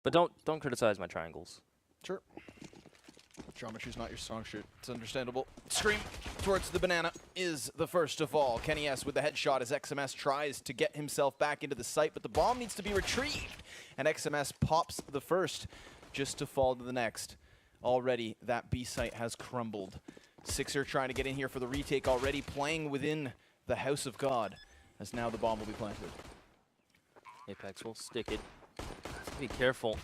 But don't criticize my triangles. Sure. Geometry's not your strong suit. It's understandable. Scream towards the banana is the first to fall. Kenny S with the headshot as XMS tries to get himself back into the site, but the bomb needs to be retrieved. And XMS pops the first just to fall to the next. Already, that B site has crumbled. Sixer trying to get in here for the retake already, playing within the House of God, as now the bomb will be planted. Apex will stick it. Be careful.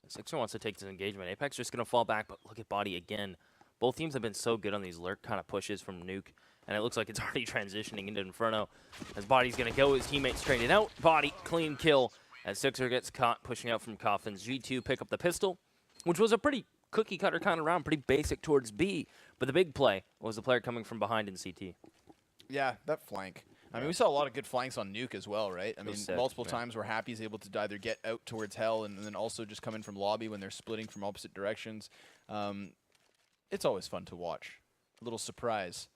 Sixer wants to take this engagement. Apex just going to fall back, but look at Body again. Both teams have been so good on these lurk kind of pushes from Nuke, and it looks like it's already transitioning into Inferno. As Body's going to go, his teammates traded out. Body, clean kill, as Sixer gets caught pushing out from Coffins. G2 pick up the pistol, which was a pretty cookie-cutter kind of round, pretty basic towards B. But the big play was the player coming from behind in CT. Yeah, that flank. I mean, we saw a lot of good flanks on Nuke as well, right? I mean, multiple times where Happy's able to either get out towards Hell and then also just come in from lobby when they're splitting from opposite directions. It's always fun to watch. A little surprise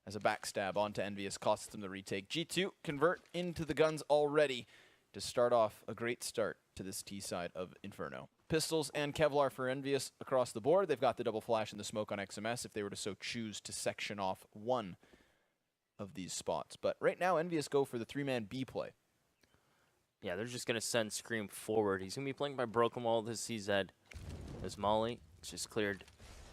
as a backstab onto EnVyUs costs them the retake. G2 convert into the guns already to start off a great start to this T side of Inferno. Pistols and Kevlar for EnVyUs across the board. They've got the double flash and the smoke on XMS if they were to so choose to section off one of these spots. But right now, EnVyUs go for the 3-man B play. Yeah, they're just going to send Scream forward. He's going to be playing by Broken Wall. This CZ. There's Molly. It's just cleared,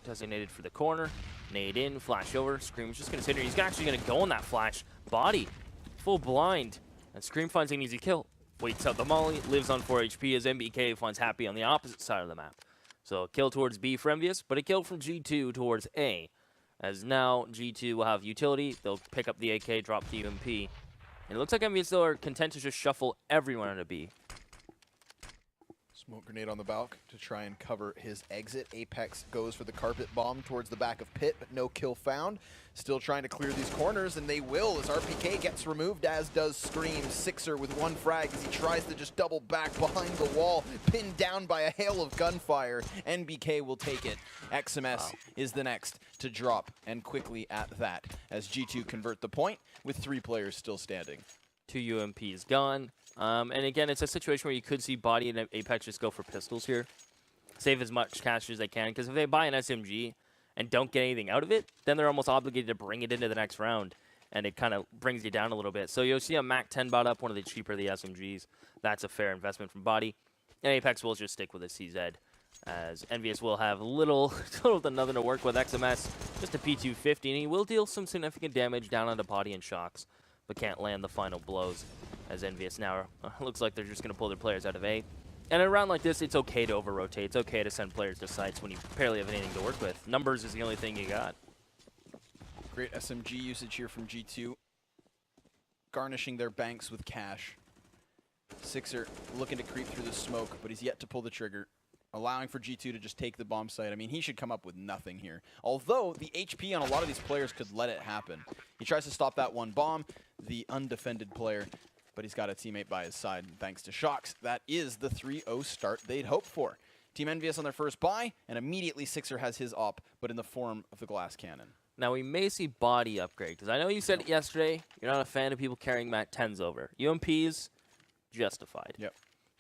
designated for the corner. Nade in, flash over. Scream's just going to sit here. He's actually going to go on that flash. Body, full blind. And Scream finds an easy kill. Waits out the Molly, lives on 4 HP as MBK finds Happy on the opposite side of the map. So a kill towards B for EnVyUs, but a kill from G2 towards A. As now G2 will have utility, they'll pick up the AK, drop the UMP. And it looks like EnVyUs still are content to just shuffle everyone into B. Smoke grenade on the balk to try and cover his exit. Apex goes for the carpet bomb towards the back of Pit, but no kill found. Still trying to clear these corners, and they will as RPK gets removed, as does Scream. Sixer with one frag as he tries to just double back behind the wall, pinned down by a hail of gunfire. NBK will take it. XMS is the next to drop, and quickly at that, as G2 convert the point with 3 players still standing. 2 UMPs gone. And again, it's a situation where you could see Body and Apex just go for pistols here. Save as much cash as they can, because if they buy an SMG and don't get anything out of it, then they're almost obligated to bring it into the next round, and it kind of brings you down a little bit. So you'll see a MAC-10 bot up, one of the cheaper of the SMGs. That's a fair investment from Body. And Apex will just stick with a CZ, as EnVyUs will have little to nothing to work with. XMS, just a P250, and he will deal some significant damage down onto Body and Shocks, but can't land the final blows, as EnVyUs now looks like they're just going to pull their players out of A. And in a round like this, it's okay to over-rotate. It's okay to send players to sites when you barely have anything to work with. Numbers is the only thing you got. Great SMG usage here from G2. Garnishing their banks with cash. Sixer looking to creep through the smoke, but he's yet to pull the trigger, allowing for G2 to just take the bomb site. I mean, he should come up with nothing here. Although the HP on a lot of these players could let it happen. He tries to stop that one bomb, the undefended player, but he's got a teammate by his side, and thanks to Shocks, that is the 3-0 start they'd hoped for. Team EnVyUs on their first buy, and immediately Sixer has his op, but in the form of the glass cannon. Now, we may see Body upgrade, because I know you said it yesterday, you're not a fan of people carrying MAC-10s over. UMPs, justified. Yep.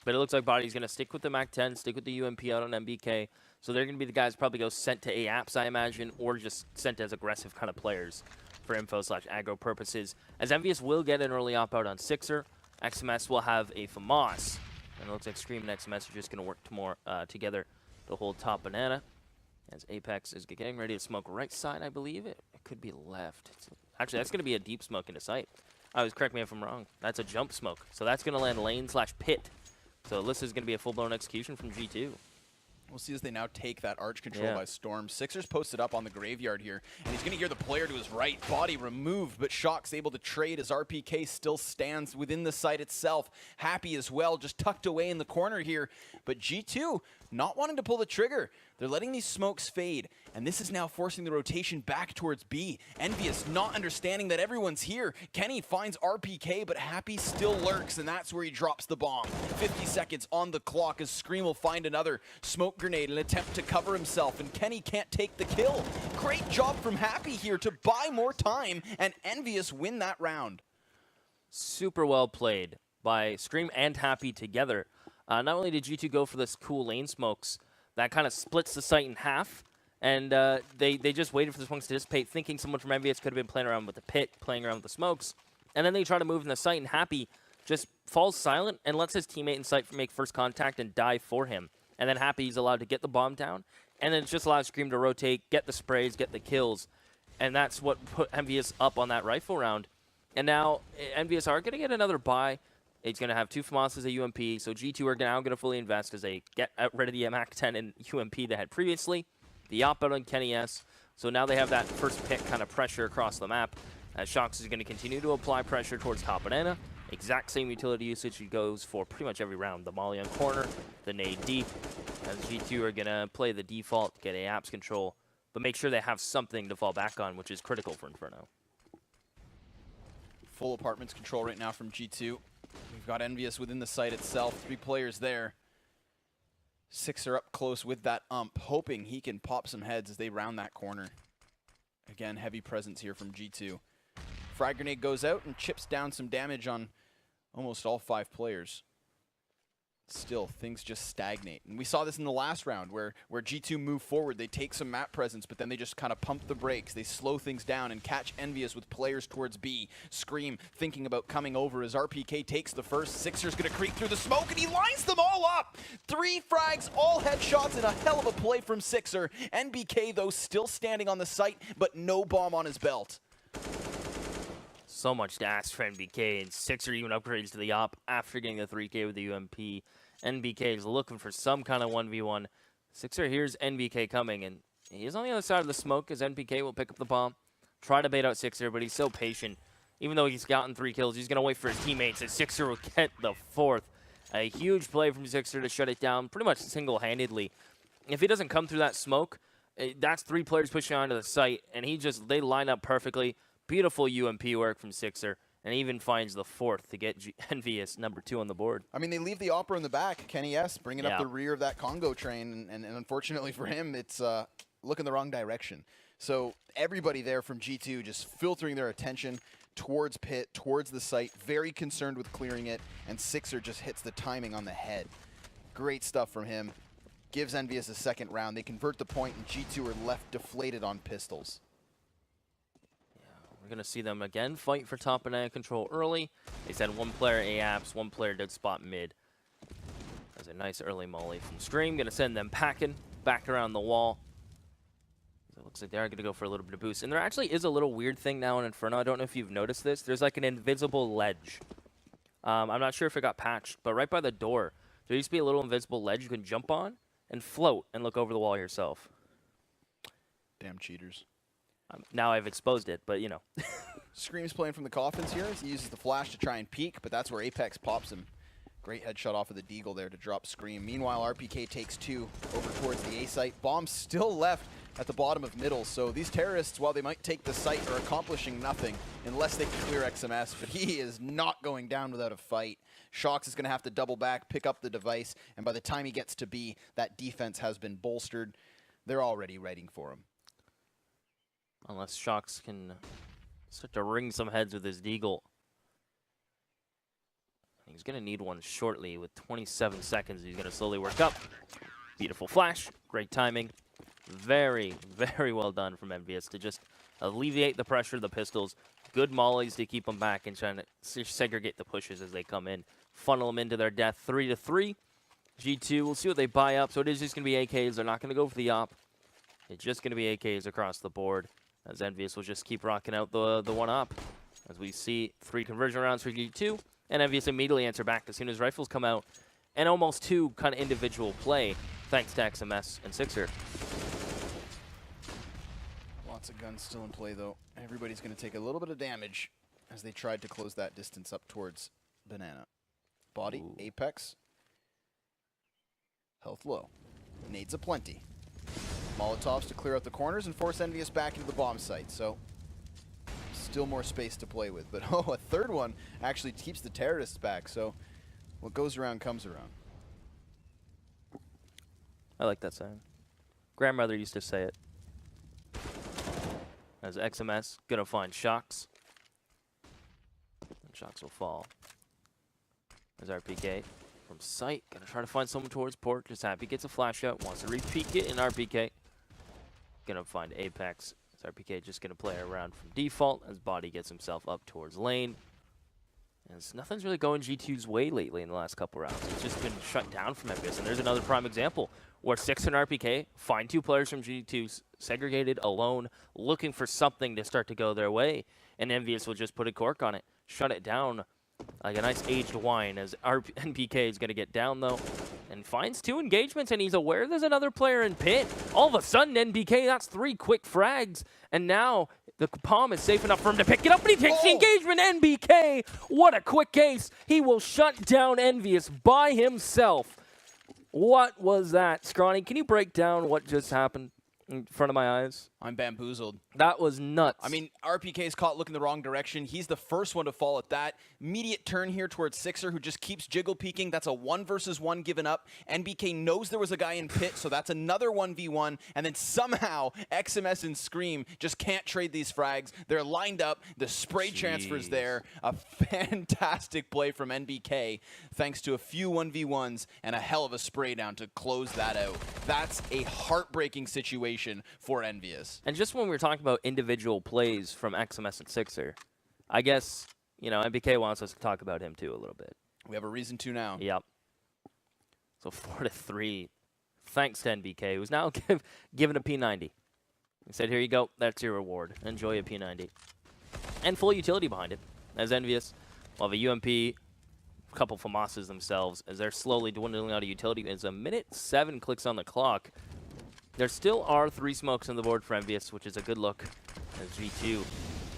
But it looks like Body's going to stick with the MAC-10, stick with the UMP out on MBK, so they're going to be the guys probably go sent to A apps, I imagine, or just sent as aggressive kind of players for info/aggro purposes. As EnVyUs will get an early op out on Sixer, XMS will have a FAMAS, and it looks like Scream and XMS are just going to work together to hold top banana. As Apex is getting ready to smoke right side, I believe. It could be left. Actually, that's going to be a deep smoke into sight. Correct me if I'm wrong. That's a jump smoke. So that's going to land lane/pit. So this is going to be a full-blown execution from G2. We'll see as they now take that arch control by storm. Sixer's posted up on the graveyard here, and he's going to hear the player to his right. Body removed, but Shock's able to trade as RPK still stands within the site itself. Happy as well, just tucked away in the corner here. But G2 not wanting to pull the trigger. They're letting these smokes fade, and this is now forcing the rotation back towards B. EnVyUs not understanding that everyone's here. Kenny finds RPK, but Happy still lurks, and that's where he drops the bomb. 50 seconds on the clock as Scream will find another smoke grenade, an attempt to cover himself, and Kenny can't take the kill. Great job from Happy here to buy more time, and EnVyUs win that round. Super well played by Scream and Happy together. Not only did G2 go for this cool lane smokes that kind of splits the site in half, and they just waited for the smokes to dissipate, thinking someone from EnVyUs could have been playing around with the pit, playing around with the smokes, and then they try to move in the site, and Happy just falls silent and lets his teammate in sight make first contact and dive for him. And then Happy's allowed to get the bomb down, and then it just allows Scream to rotate, get the sprays, get the kills, and that's what put EnVyUs up on that rifle round. And now EnVyUs are going to get another buy. It's going to have 2 FAMASs, a UMP, so G2 are now going to fully invest as they get rid of the MAC-10 and UMP they had previously. The op out on Kenny S. So now they have that first pick kind of pressure across the map. As Shox is going to continue to apply pressure towards top banana. Exact same utility usage he goes for pretty much every round. The molly on corner, the nade deep. As G2 are going to play the default, get a apps control, but make sure they have something to fall back on, which is critical for Inferno. Full apartments control right now from G2. We've got EnVyUs within the site itself. 3 players there. Sixer up close with that ump, hoping he can pop some heads as they round that corner. Again, heavy presence here from G2. Frag grenade goes out and chips down some damage on almost all 5 players. Still, things just stagnate. And we saw this in the last round where G2 move forward. They take some map presence, but then they just kind of pump the brakes. They slow things down and catch EnVyUs with players towards B. Scream thinking about coming over as RPK takes the first. Sixer's going to creep through the smoke, and he lines them all up. 3 frags, all headshots, and a hell of a play from Sixer. NBK, though, still standing on the site, but no bomb on his belt. So much to ask for NBK, and Sixer even upgrades to the op after getting the 3K with the UMP. NBK is looking for some kind of 1v1. Sixer hears NBK coming, and he's on the other side of the smoke as NBK will pick up the bomb, try to bait out Sixer, but he's so patient. Even though he's gotten 3 kills, he's going to wait for his teammates, and Sixer will get the 4th. A huge play from Sixer to shut it down pretty much single-handedly. If he doesn't come through that smoke, that's 3 players pushing onto the site, and they line up perfectly. Beautiful UMP work from Sixer. And even finds the 4th to get EnVyUs number 2 on the board. I mean, they leave the Opera in the back. Kenny S. bringing up the rear of that Congo train. And unfortunately for him, it's looking the wrong direction. So everybody there from G2 just filtering their attention towards pit, towards the site. Very concerned with clearing it. And Sixer just hits the timing on the head. Great stuff from him. Gives EnVyUs a 2nd round. They convert the point, and G2 are left deflated on pistols. We're going to see them again fight for top banana control early. They said 1 player A-apps, 1 player dead spot mid. There's a nice early molly from Scream. Going to send them packing back around the wall. It looks like they are going to go for a little bit of boost. And there actually is a little weird thing now in Inferno. I don't know if you've noticed this. There's like an invisible ledge. I'm not sure if it got patched, but right by the door, there used to be a little invisible ledge you can jump on and float and look over the wall yourself. Damn cheaters. Now I've exposed it, but you know. Scream's playing from the coffins here. He uses the flash to try and peek, but that's where Apex pops him. Great headshot off of the Deagle there to drop Scream. Meanwhile, RPK takes 2 over towards the A site. Bomb still left at the bottom of middle, so these terrorists, while they might take the site, are accomplishing nothing unless they can clear XMS, but he is not going down without a fight. Shox is going to have to double back, pick up the device, and by the time he gets to B, that defense has been bolstered. They're already waiting for him. Unless Shox can start to ring some heads with his Deagle. He's going to need one shortly with 27 seconds. He's going to slowly work up. Beautiful flash. Great timing. Very, very well done from EnVyUs to just alleviate the pressure of the pistols. Good mollies to keep them back and trying to segregate the pushes as they come in. Funnel them into their death 3-3. G2, we'll see what they buy up. So it is just going to be AKs. They're not going to go for the op. It's just going to be AKs across the board. As EnVyUs will just keep rocking out the 1-op. As we see 3 conversion rounds for G2. And EnVyUs immediately answer back as soon as rifles come out. And almost 2 kind of individual play, thanks to XMS and Sixer. Lots of guns still in play, though. Everybody's going to take a little bit of damage as they tried to close that distance up towards Banana. Body, ooh. Apex. Health low. Nades aplenty. Molotovs to clear out the corners and force EnVyUs back into the bomb site. So, still more space to play with. But, oh, a 3rd one actually keeps the terrorists back. So, what goes around comes around. I like that saying. Grandmother used to say it. As XMS gonna find Shox. And Shox will fall. As RPK from sight. Gonna try to find someone towards port. Just Happy gets a flash out. Wants to repeat it in RPK. Gonna find Apex. As RPK just gonna play around from default as Body gets himself up towards lane. As nothing's really going G2's way lately in the last couple rounds. It's just been shut down from EnVyUs. And there's another prime example where 6 and RPK find 2 players from G2 segregated, alone, looking for something to start to go their way. And EnVyUs will just put a cork on it, shut it down like a nice aged wine as NPK is going to get down, though, and finds 2 engagements, and he's aware there's another player in pit. All of a sudden, NPK, that's 3 quick frags, and now the palm is safe enough for him to pick it up, and he takes the engagement. NPK, what a quick case. He will shut down EnVyUs by himself. What was that? Scrawny, can you break down what just happened in front of my eyes? I'm bamboozled. That was nuts. I mean, RPK is caught looking the wrong direction. He's the first one to fall at that. Immediate turn here towards Sixer, who just keeps jiggle peeking. That's a 1 versus 1 given up. NBK knows there was a guy in pit, so that's another 1v1. And then somehow, XMS and Scream just can't trade these frags. They're lined up. The spray transfer's there. A fantastic play from NBK, thanks to a few 1v1s and a hell of a spray down to close that out. That's a heartbreaking situation for EnVyUs. And just when we were talking about individual plays from XMS and Sixer, I guess, you know, NBK wants us to talk about him too a little bit. We have a reason to now. Yep. So 4-3, thanks to NBK, who's now given a P90. He said, here you go, that's your reward. Enjoy a P90. And full utility behind it, as EnVyUs will have a UMP, a couple FAMASas themselves, as they're slowly dwindling out of utility. As a minute 7 clicks on the clock, there still are 3 smokes on the board for EnVyUs, which is a good look as G2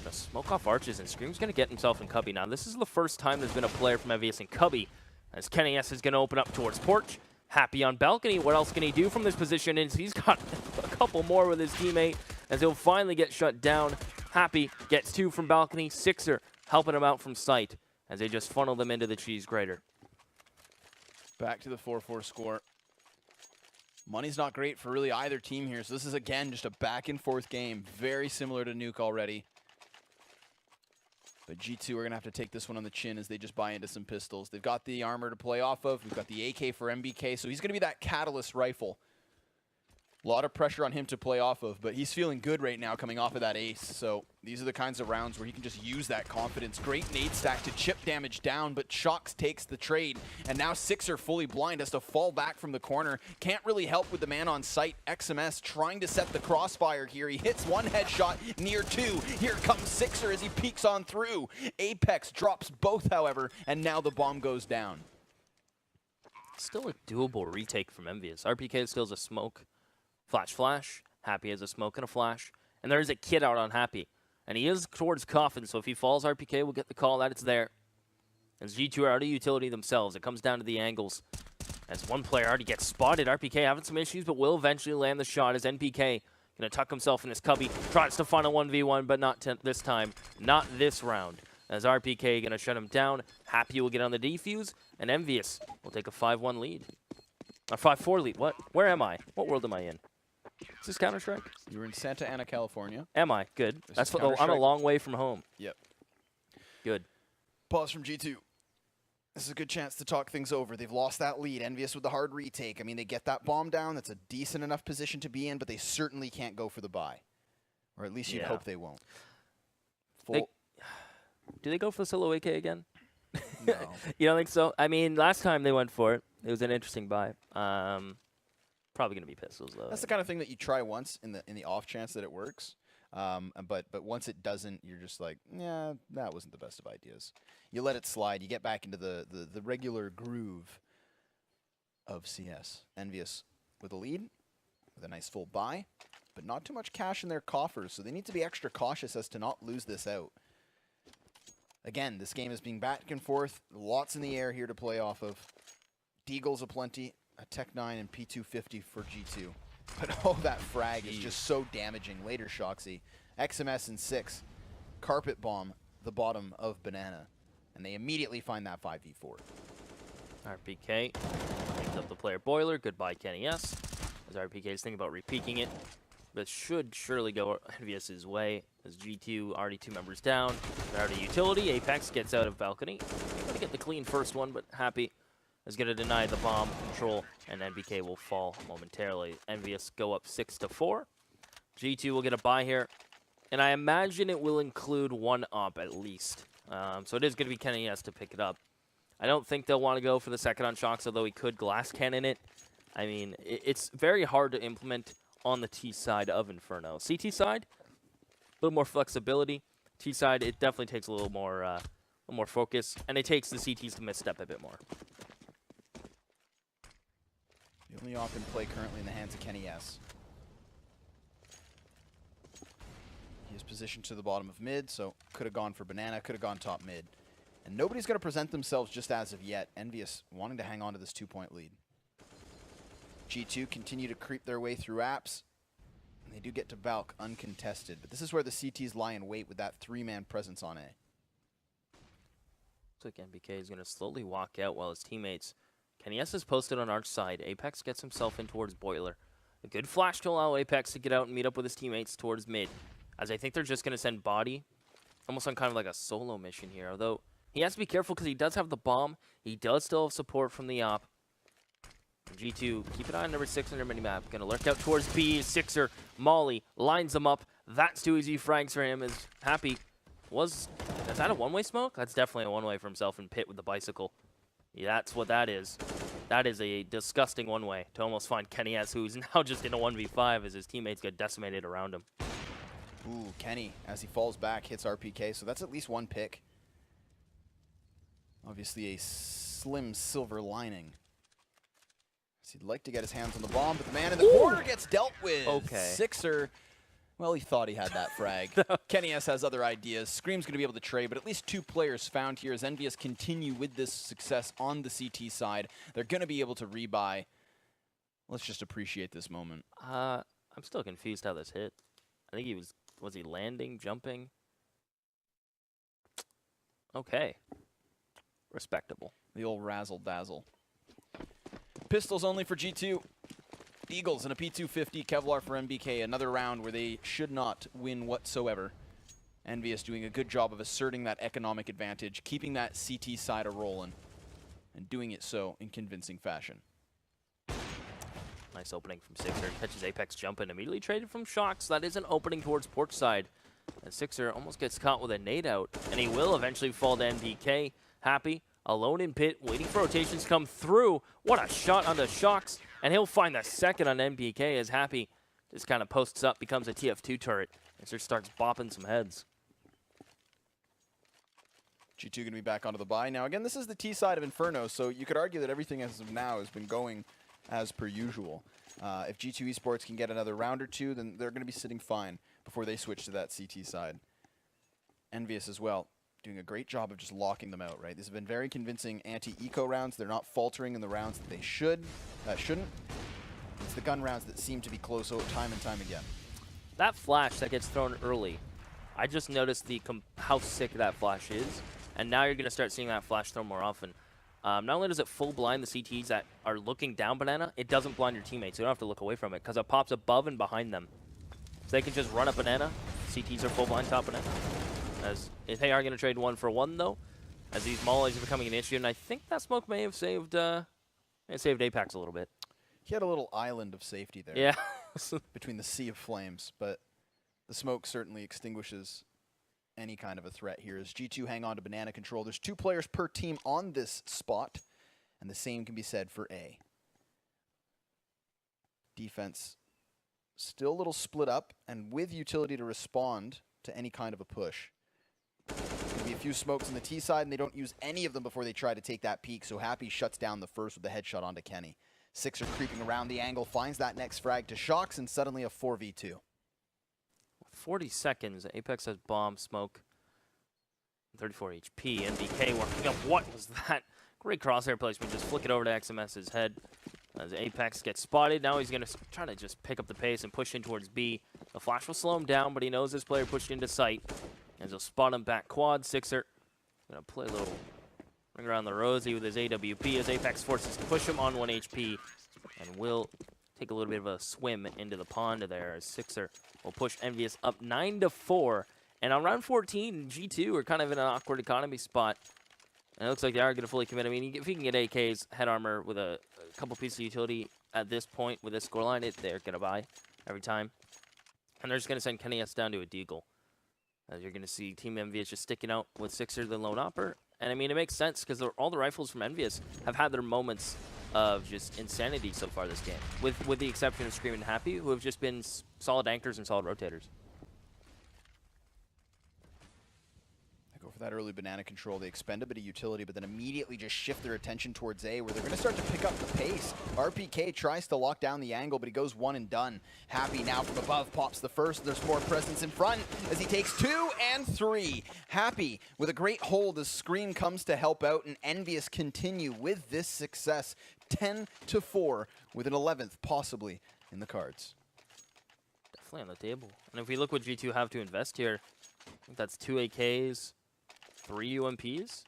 gonna smoke off arches, and Scream's going to get himself in Cubby. Now, this is the first time there's been a player from EnVyUs in Cubby, as Kenny S is going to open up towards Porch. Happy on balcony. What else can he do from this position? And he's got a couple more with his teammate, as he'll finally get shut down. Happy gets 2 from balcony. Sixer helping him out from sight, as they just funnel them into the cheese grater. Back to the 4-4 score. Money's not great for really either team here, so this is, again, just a back-and-forth game. Very similar to Nuke already. But G2 are going to have to take this one on the chin as they just buy into some pistols. They've got the armor to play off of. We've got the AK for MBK, so he's going to be that catalyst rifle. A lot of pressure on him to play off of, but he's feeling good right now coming off of that ace. So these are the kinds of rounds where he can just use that confidence. Great nade stack to chip damage down, but Shocks takes the trade. And now Sixer fully blind, has to fall back from the corner. Can't really help with the man on site. XMS trying to set the crossfire here. He hits 1 headshot near 2. Here comes Sixer as he peeks on through. Apex drops both, however, and now the bomb goes down. Still a doable retake from EnVyUs. RPK still has a smoke. Flash. Happy has a smoke and a flash. And there is a kid out on Happy. And he is towards Coffin, so if he falls, RPK will get the call that it's there. As G2 are out of utility themselves, it comes down to the angles. As one player already gets spotted, RPK having some issues, but will eventually land the shot as NPK going to tuck himself in his cubby. Tries to find a 1v1, but not this time. Not this round. As RPK going to shut him down. Happy will get on the defuse, and EnVyUs will take a 5-1 lead. A 5-4 lead. What? Where am I? What world am I in? Is this Counter-Strike? You were in Santa Ana, California. Am I? Good. That's what I'm a long way from home. Yep. Good. Pause from G2. This is a good chance to talk things over. They've lost that lead. EnVyUs with the hard retake. I mean, they get that bomb down. That's a decent enough position to be in, but they certainly can't go for the buy. Or at least you'd hope they won't. Do they go for the solo AK again? No. You don't think so? I mean, last time they went for it. It was an interesting buy. Probably going to be pistols, though. That's the kind of thing that you try once in the off chance that it works. But once it doesn't, you're just like, yeah, that wasn't the best of ideas. You let it slide. You get back into the regular groove of CS. EnVyUs with a lead, with a nice full buy, but not too much cash in their coffers, so they need to be extra cautious as to not lose this out. Again, this game is being back and forth. Lots in the air here to play off of. Deagles aplenty. A Tech 9 and P250 for G2. But oh, that frag is just so damaging. Later, Shoxy. XMS and 6. Carpet bomb the bottom of Banana. And they immediately find that 5v4. RPK picks up the player boiler. Goodbye, Kenny S. As RPK is thinking about repeaking it. But should surely go EnVyUs' way. As G2 already 2 members down. They're out of utility. Apex gets out of balcony. Going to get the clean first one, but Happy is going to deny the bomb control, and NBK will fall momentarily. EnVyUs go up 6-4. G2 will get a bye here, and I imagine it will include one op at least. So it is going to be Kenny has to pick it up. I don't think they'll want to go for the second on Shocks, although he could glass cannon it. I mean, it's very hard to implement on the T side of Inferno. CT side, a little more flexibility. T side, it definitely takes a little more focus, and it takes the CTs to misstep a bit more. The only op in play currently in the hands of Kenny S. He is positioned to the bottom of mid, so could have gone for banana, could have gone top mid. And nobody's going to present themselves just as of yet. EnVyUs wanting to hang on to this 2-point lead. G2 continue to creep their way through apps. And they do get to Valk uncontested. But this is where the CTs lie in wait with that 3-man presence on A. Looks like NBK is going to slowly walk out while his teammates. Kenny S is posted on Arch side. Apex gets himself in towards Boiler. A good flash to allow Apex to get out and meet up with his teammates towards mid. As I think they're just going to send Body almost on kind of like a solo mission here. Although he has to be careful because he does have the bomb. He does still have support from the op. G2, keep an eye on number 6 on your minimap. Going to lurk out towards B. Sixer, Molly, lines them up. That's too easy frags for him. Is happy. Is that a one-way smoke? That's definitely a one-way for himself in pit with the bicycle. Yeah, that's what that is. That is a disgusting one-way to almost find Kenny S, who's now just in a 1v5 as his teammates get decimated around him. Ooh, Kenny, as he falls back, hits RPK, so that's at least one pick. Obviously a slim silver lining. So he'd like to get his hands on the bomb, but the man in the corner gets dealt with. Okay. Sixer, well, he thought he had that frag. Kenny S has other ideas. Scream's going to be able to trade, but at least 2 players found here as EnVyUs continue with this success on the CT side. They're going to be able to rebuy. Let's just appreciate this moment. I'm still confused how this hit. I think he was he landing, jumping? Okay. Respectable. The old razzle-dazzle. Pistols only for G2. Eagles and a P250, Kevlar for MBK. Another round where they should not win whatsoever. EnVyUs doing a good job of asserting that economic advantage, keeping that CT side a-rolling, and doing it so in convincing fashion. Nice opening from Sixer. Catches Apex jump and immediately traded from Shocks. That is an opening towards port side. And Sixer almost gets caught with a nade out, and he will eventually fall to NBK. Happy, alone in pit, waiting for rotations to come through. What a shot onto Shocks, and he'll find the second on NBK as Happy just kind of posts up, becomes a TF2 turret, and just starts bopping some heads. G2 going to be back onto the buy. Now, again, this is the T side of Inferno, so you could argue that everything as of now has been going as per usual. If G2 Esports can get another round or two, then they're going to be sitting fine before they switch to that CT side. EnVyUs as well, doing a great job of just locking them out, right? These have been very convincing anti-eco rounds. They're not faltering in the rounds that they shouldn't. It's the gun rounds that seem to be close time and time again. That flash that gets thrown early, I just noticed how sick that flash is, and now you're going to start seeing that flash thrown more often. Not only does it full blind the CTs that are looking down banana, it doesn't blind your teammates. You don't have to look away from it because it pops above and behind them. So they can just run up banana. CTs are full blind top banana. As if they are going to trade 1 for 1 though, as these mollies are becoming an issue, and I think that smoke may have saved Apex a little bit. He had a little island of safety there. Yeah. Between the sea of flames, but the smoke certainly extinguishes any kind of a threat here as G2 hang on to banana control. There's 2 players per team on this spot, and the same can be said for A. Defense still a little split up, and with utility to respond to any kind of a push. There'll be a few smokes on the T side, and they don't use any of them before they try to take that peek, so Happy shuts down the first with the headshot onto Kenny. Sixer creeping around the angle, finds that next frag to Shocks, and suddenly a 4v2. 40 seconds. Apex has bomb, smoke, 34 HP. NBK working up. What was that? Great crosshair placement. Just flick it over to XMS's head. As Apex gets spotted, now he's going to try to just pick up the pace and push in towards B. The flash will slow him down, but he knows this player pushed into sight. As he'll spot him back quad. Sixer going to play a little ring around the rosy with his AWP as Apex forces to push him on 1 HP. And will take a little bit of a swim into the pond there as Sixer will push EnVyUs up 9-4. And on round 14, G2 are kind of in an awkward economy spot. And it looks like they are going to fully commit. I mean, if you can get AK's head armor with a couple pieces of utility at this point with this scoreline, they're going to buy every time. And they're just going to send Kenny S down to a deagle. As you're going to see Team EnVyUs just sticking out with Sixer, the lone opper. And I mean, it makes sense because all the rifles from EnVyUs have had their moments of just insanity so far this game, with the exception of Scream and Happy, who have just been solid anchors and solid rotators. Go for that early banana control. They expend a bit of utility, but then immediately just shift their attention towards A, where they're going to start to pick up the pace. RPK tries to lock down the angle, but he goes one and done. Happy now from above pops the first. There's more presence in front as he takes 2 and 3. Happy with a great hold as Scream comes to help out, and EnVyUs continue with this success. 10-4 with an 11th possibly in the cards. Definitely on the table. And if we look what G2 have to invest here, I think that's 2 AKs, 3 UMPs.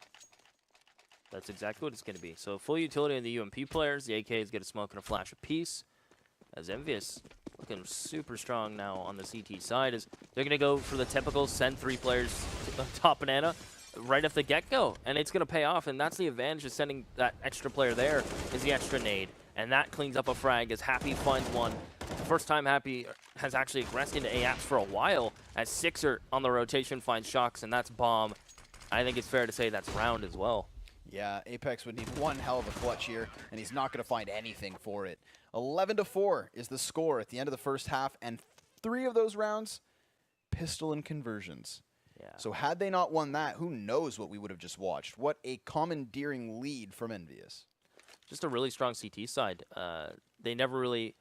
That's exactly what it's going to be. So full utility on the UMP players. The AKs get a smoke and a flash apiece. As EnVyUs looking super strong now on the CT side, is they're going to go for the typical send 3 players top banana right off the get-go, and it's going to pay off. And that's the advantage of sending that extra player there, is the extra nade, and that cleans up a frag as Happy finds one. The first time Happy has actually aggressed into AAPS for a while, as Sixer on the rotation finds Shocks, and that's bomb. I think it's fair to say that's round as well. Yeah, Apex would need one hell of a clutch here, and he's not going to find anything for it. 11-4 is the score at the end of the first half, and 3 of those rounds, pistol and conversions. Yeah. So had they not won that, who knows what we would have just watched. What a commandeering lead from EnVyUs. Just a really strong CT side. They never really...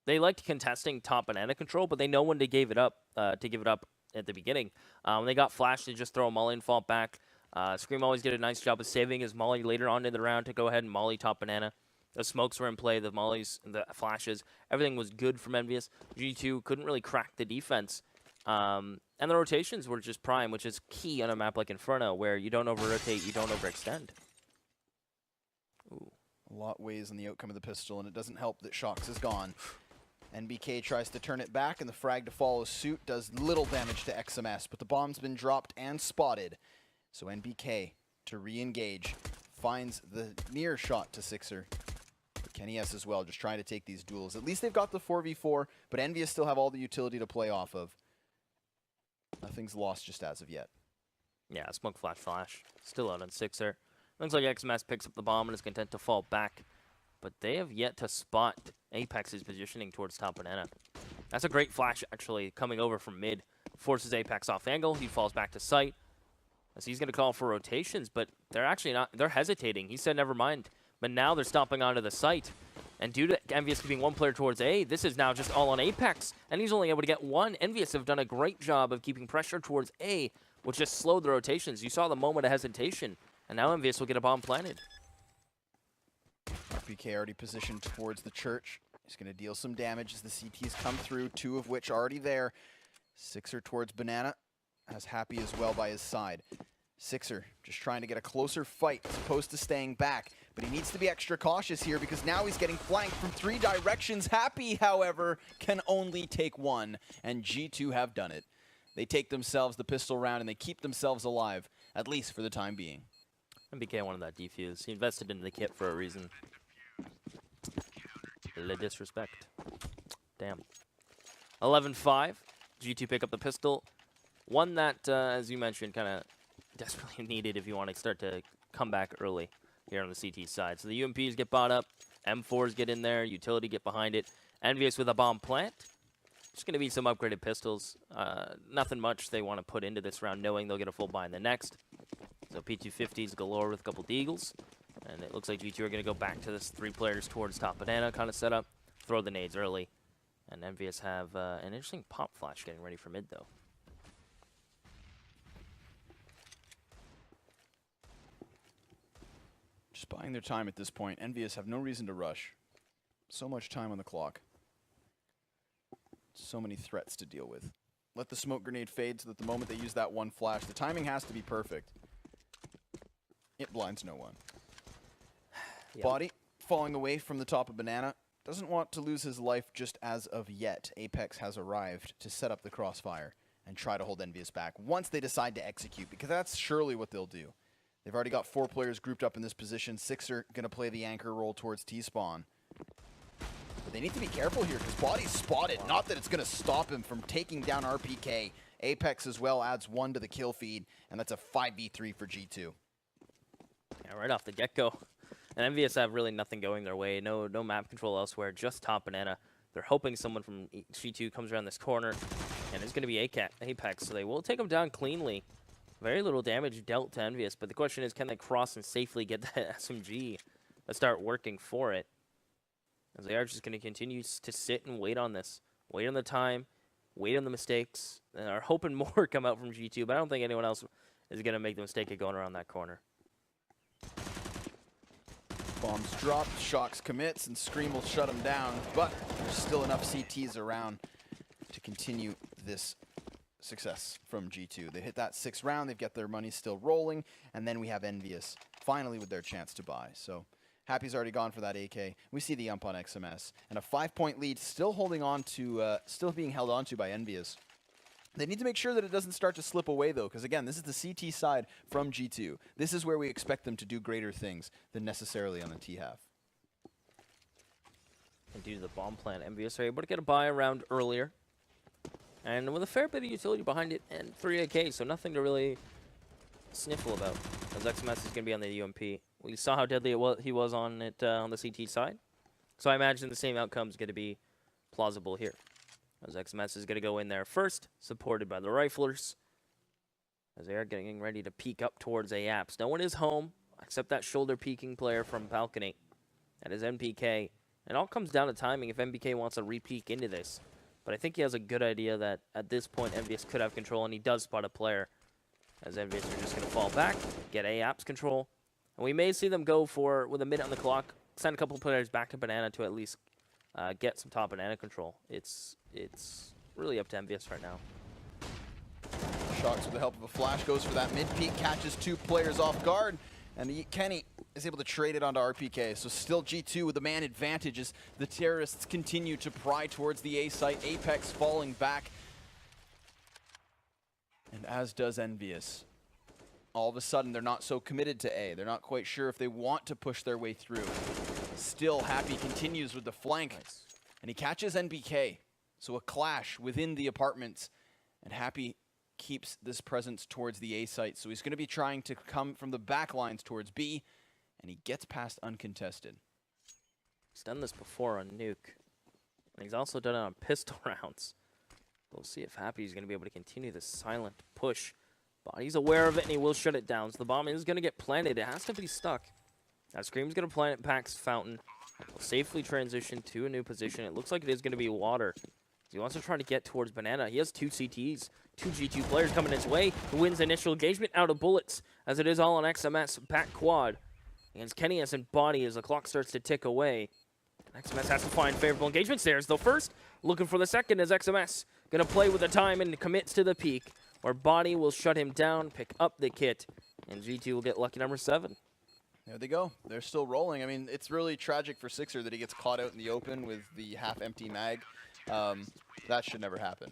They liked contesting top banana control, but they know when to give it up at the beginning. When they got flashed, they just throw a molly and fall back. Scream always did a nice job of saving his molly later on in the round to go ahead and molly top banana. The smokes were in play, the mollies, the flashes. Everything was good from EnVyUs. G2 couldn't really crack the defense. And the rotations were just prime, which is key on a map like Inferno, where you don't over-rotate, you don't overextend. Ooh. A lot weighs on the outcome of the pistol, and it doesn't help that Shocks is gone. NBK tries to turn it back, and the frag to follow suit does little damage to XMS, but the bomb's been dropped and spotted. So NBK, to re-engage, finds the near shot to Sixer. But Kenny S as well, just trying to take these duels. At least they've got the 4v4, but EnVyUs still have all the utility to play off of. Nothing's lost just as of yet. Yeah, smoke flash. Still out on Sixer. Looks like XMS picks up the bomb and is content to fall back. But they have yet to spot Apex's positioning towards top banana. That's a great flash, actually, coming over from mid. Forces Apex off angle. He falls back to sight. So he's going to call for rotations, but they're actually not. They're hesitating. He said, never mind. But now they're stomping onto the site. And due to EnVyUs keeping one player towards A, this is now just all on Apex. And he's only able to get one. EnVyUs have done a great job of keeping pressure towards A, which just slowed the rotations. You saw the moment of hesitation. And now EnVyUs will get a bomb planted. RPK already positioned towards the church. He's going to deal some damage as the CTs come through, 2 of which already there. Sixer towards Banana. Has Happy as well by his side. Sixer just trying to get a closer fight as opposed to staying back. But he needs to be extra cautious here because now he's getting flanked from 3 directions. Happy, however, can only take 1. And G2 have done it. They take themselves the pistol round and they keep themselves alive, at least for the time being. MBK wanted that defuse. He invested in the kit for a reason. Le disrespect. Damn. 11-5. G2 pick up the pistol. One that, as you mentioned, kind of desperately needed if you want to start to come back early here on the CT side. So the UMPs get bought up. M4s get in there. Utility get behind it. EnVyUs with a bomb plant. Just going to be some upgraded pistols. Nothing much they want to put into this round, knowing they'll get a full buy in the next. So P250s galore with a couple deagles. And it looks like G2 are going to go back to this 3 players towards top banana kind of setup. Throw the nades early. And EnVyUs have an interesting pop flash getting ready for mid, though. Just buying their time at this point. EnVyUs have no reason to rush. So much time on the clock. So many threats to deal with. Let the smoke grenade fade so that the moment they use that one flash, the timing has to be perfect. It blinds no one. Yep. Body falling away from the top of Banana. Doesn't want to lose his life just as of yet. Apex has arrived to set up the crossfire and try to hold EnVyUs back once they decide to execute, because that's surely what they'll do. They've already got 4 players grouped up in this position. 6 are going to play the anchor role towards T-spawn. But they need to be careful here because Body's spotted. Not that it's going to stop him from taking down RPK. Apex as well adds 1 to the kill feed, and that's a 5v3 for G2. Yeah, right off the get-go. And EnVyUs have really nothing going their way. No map control elsewhere, just top banana. They're hoping someone from G2 comes around this corner, and it's going to be Apex, so they will take him down cleanly. Very little damage dealt to EnVyUs, but the question is, can they cross and safely get that SMG to start working for it? As they are just going to continue to sit and wait on this. Wait on the time, wait on the mistakes, and are hoping more come out from G2, but I don't think anyone else is going to make the mistake of going around that corner. Bombs dropped, Shocks commits, and Scream will shut him down, but there's still enough CTs around to continue this success from G2. They hit that 6th round, they've got their money still rolling, and then we have EnVyUs finally with their chance to buy. So Happy's already gone for that AK. We see the ump on XMS, and a 5-point lead still holding on to, still being held on to by EnVyUs. They need to make sure that it doesn't start to slip away, though, because, again, this is the CT side from G2. This is where we expect them to do greater things than necessarily on the T half. And due to the bomb plan, EnVyUs are able to get a buy around earlier. And with a fair bit of utility behind it and 3 AK, so nothing to really sniffle about, as XMS is going to be on the UMP. We saw how deadly he was on it on the CT side. So I imagine the same outcome is going to be plausible here. As XMS is going to go in there first, supported by the riflers. As they are getting ready to peek up towards AAPS. No one is home, except that shoulder peeking player from Balcony. That is NPK. It all comes down to timing if NPK wants to re-peek into this. But I think he has a good idea that at this point EnVyUs could have control, and he does spot a player. As EnVyUs are just going to fall back, get AAPS control. And we may see them go for, with a minute on the clock, send a couple players back to Banana to at least get some top banana control. It's really up to EnVyUs right now. Shocks with the help of a flash goes for that mid-peak, catches 2 players off guard, and Kenny is able to trade it onto RPK. So still G2 with the man advantage as the terrorists continue to pry towards the A site. Apex falling back, and as does EnVyUs. All of a sudden, they're not so committed to A. They're not quite sure if they want to push their way through. Still, Happy continues with the flank, Nice. and he catches NBK. So a clash within the apartments, and Happy keeps this presence towards the A site. So he's going to be trying to come from the back lines towards B, and he gets past uncontested. He's done this before on Nuke, and he's also done it on pistol rounds. We'll see if Happy is going to be able to continue this silent push. But he's aware of it, and he will shut it down. So the bomb is going to get planted. It has to be stuck. Now Scream's going to plant it Pax Fountain. Will safely transition to a new position. It looks like it is going to be water. He wants to try to get towards Banana. He has 2 CTs, 2 G2 players coming his way. Who wins initial engagement out of bullets, as it is all on XMS back quad. Against Kenny S and Body as the clock starts to tick away. XMS has to find favorable engagements. There's the first. Looking for the second as XMS. Going to play with the time and commits to the peak. Where Body will shut him down, pick up the kit. And G2 will get lucky number 7. There they go. They're still rolling. I mean, it's really tragic for Sixer that he gets caught out in the open with the half-empty mag. That should never happen.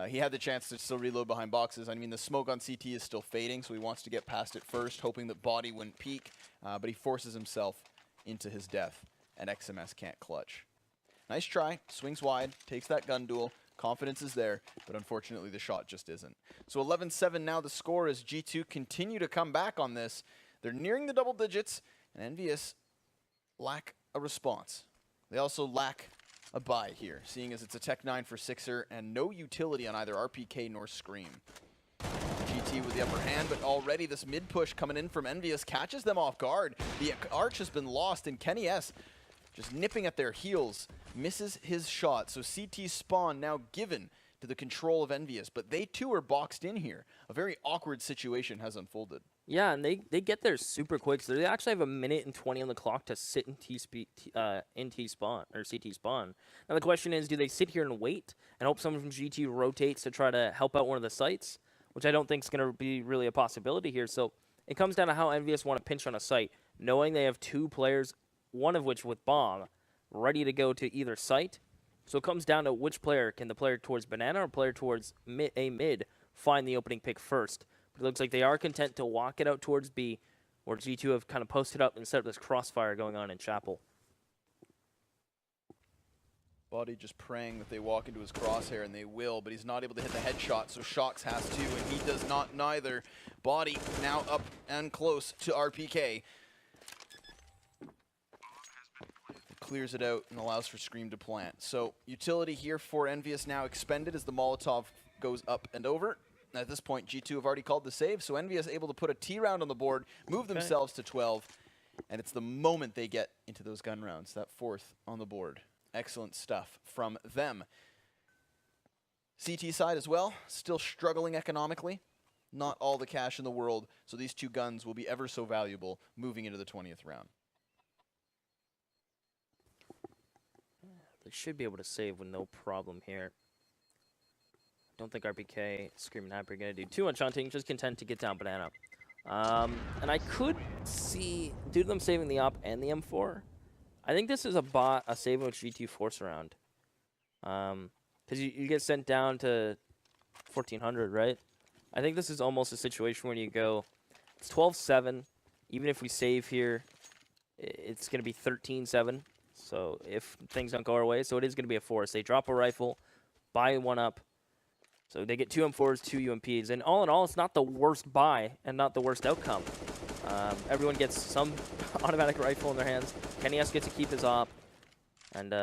He had the chance to still reload behind boxes. I mean, the smoke on CT is still fading, so he wants to get past it first, hoping that Body wouldn't peek. But he forces himself into his death, and XMS can't clutch. Nice try. Swings wide, takes that gun duel. Confidence is there, but unfortunately the shot just isn't. So 11-7 now the score as G2 continue to come back on this. They're nearing the double digits, and EnVyUs lack a response. They also lack a buy here, seeing as it's a Tech 9 for Sixer and no utility on either RPK nor Scream. GT with the upper hand, but already this mid push coming in from EnVyUs catches them off guard. The arch has been lost, and Kenny S just nipping at their heels, misses his shot. So CT spawn now given to the control of EnVyUs, but they too are boxed in here. A very awkward situation has unfolded. Yeah, and they get there super quick. So they actually have a minute and 20 on the clock to sit in T spawn or CT spawn. Now the question is, do they sit here and wait and hope someone from GT rotates to try to help out one of the sites, which I don't think is going to be really a possibility here. So it comes down to how EnVyUs want to pinch on a site, knowing they have 2 players, one of which with bomb, ready to go to either site. So it comes down to which player, can the player towards Banana or player towards mid find the opening pick first. But it looks like they are content to walk it out towards B, where G2 have kind of posted up and set up this crossfire going on in Chapel. Body just praying that they walk into his crosshair, and they will, but he's not able to hit the headshot, so Shox has to, and he does not neither. Body now up and close to RPK. Clears it out and allows for Scream to plant. So utility here for EnVyUs now expended as the Molotov goes up and over. At this point, G2 have already called the save, so EnVyUs able to put a T round on the board, move themselves to 12, and it's the moment they get into those gun rounds, that fourth on the board. Excellent stuff from them. CT side as well, still struggling economically. Not all the cash in the world, so these two guns will be ever so valuable moving into the 20th round. They should be able to save with no problem here. Don't think RPK, Scream, and Happy are going to do too much hunting, just content to get down Banana. And I could see, due to them saving the op and the M4, I think this is a save with G2 force around. Because you get sent down to 1400, right? I think this is almost a situation where you go, it's 12-7. Even if we save here, it's going to be 13-7. So if things don't go our way, so it is going to be a force. They drop a rifle, buy one up. So they get 2 M4s, 2 UMPs. And all in all, it's not the worst buy and not the worst outcome. Everyone gets some automatic rifle in their hands. Kenny S gets to keep his op. And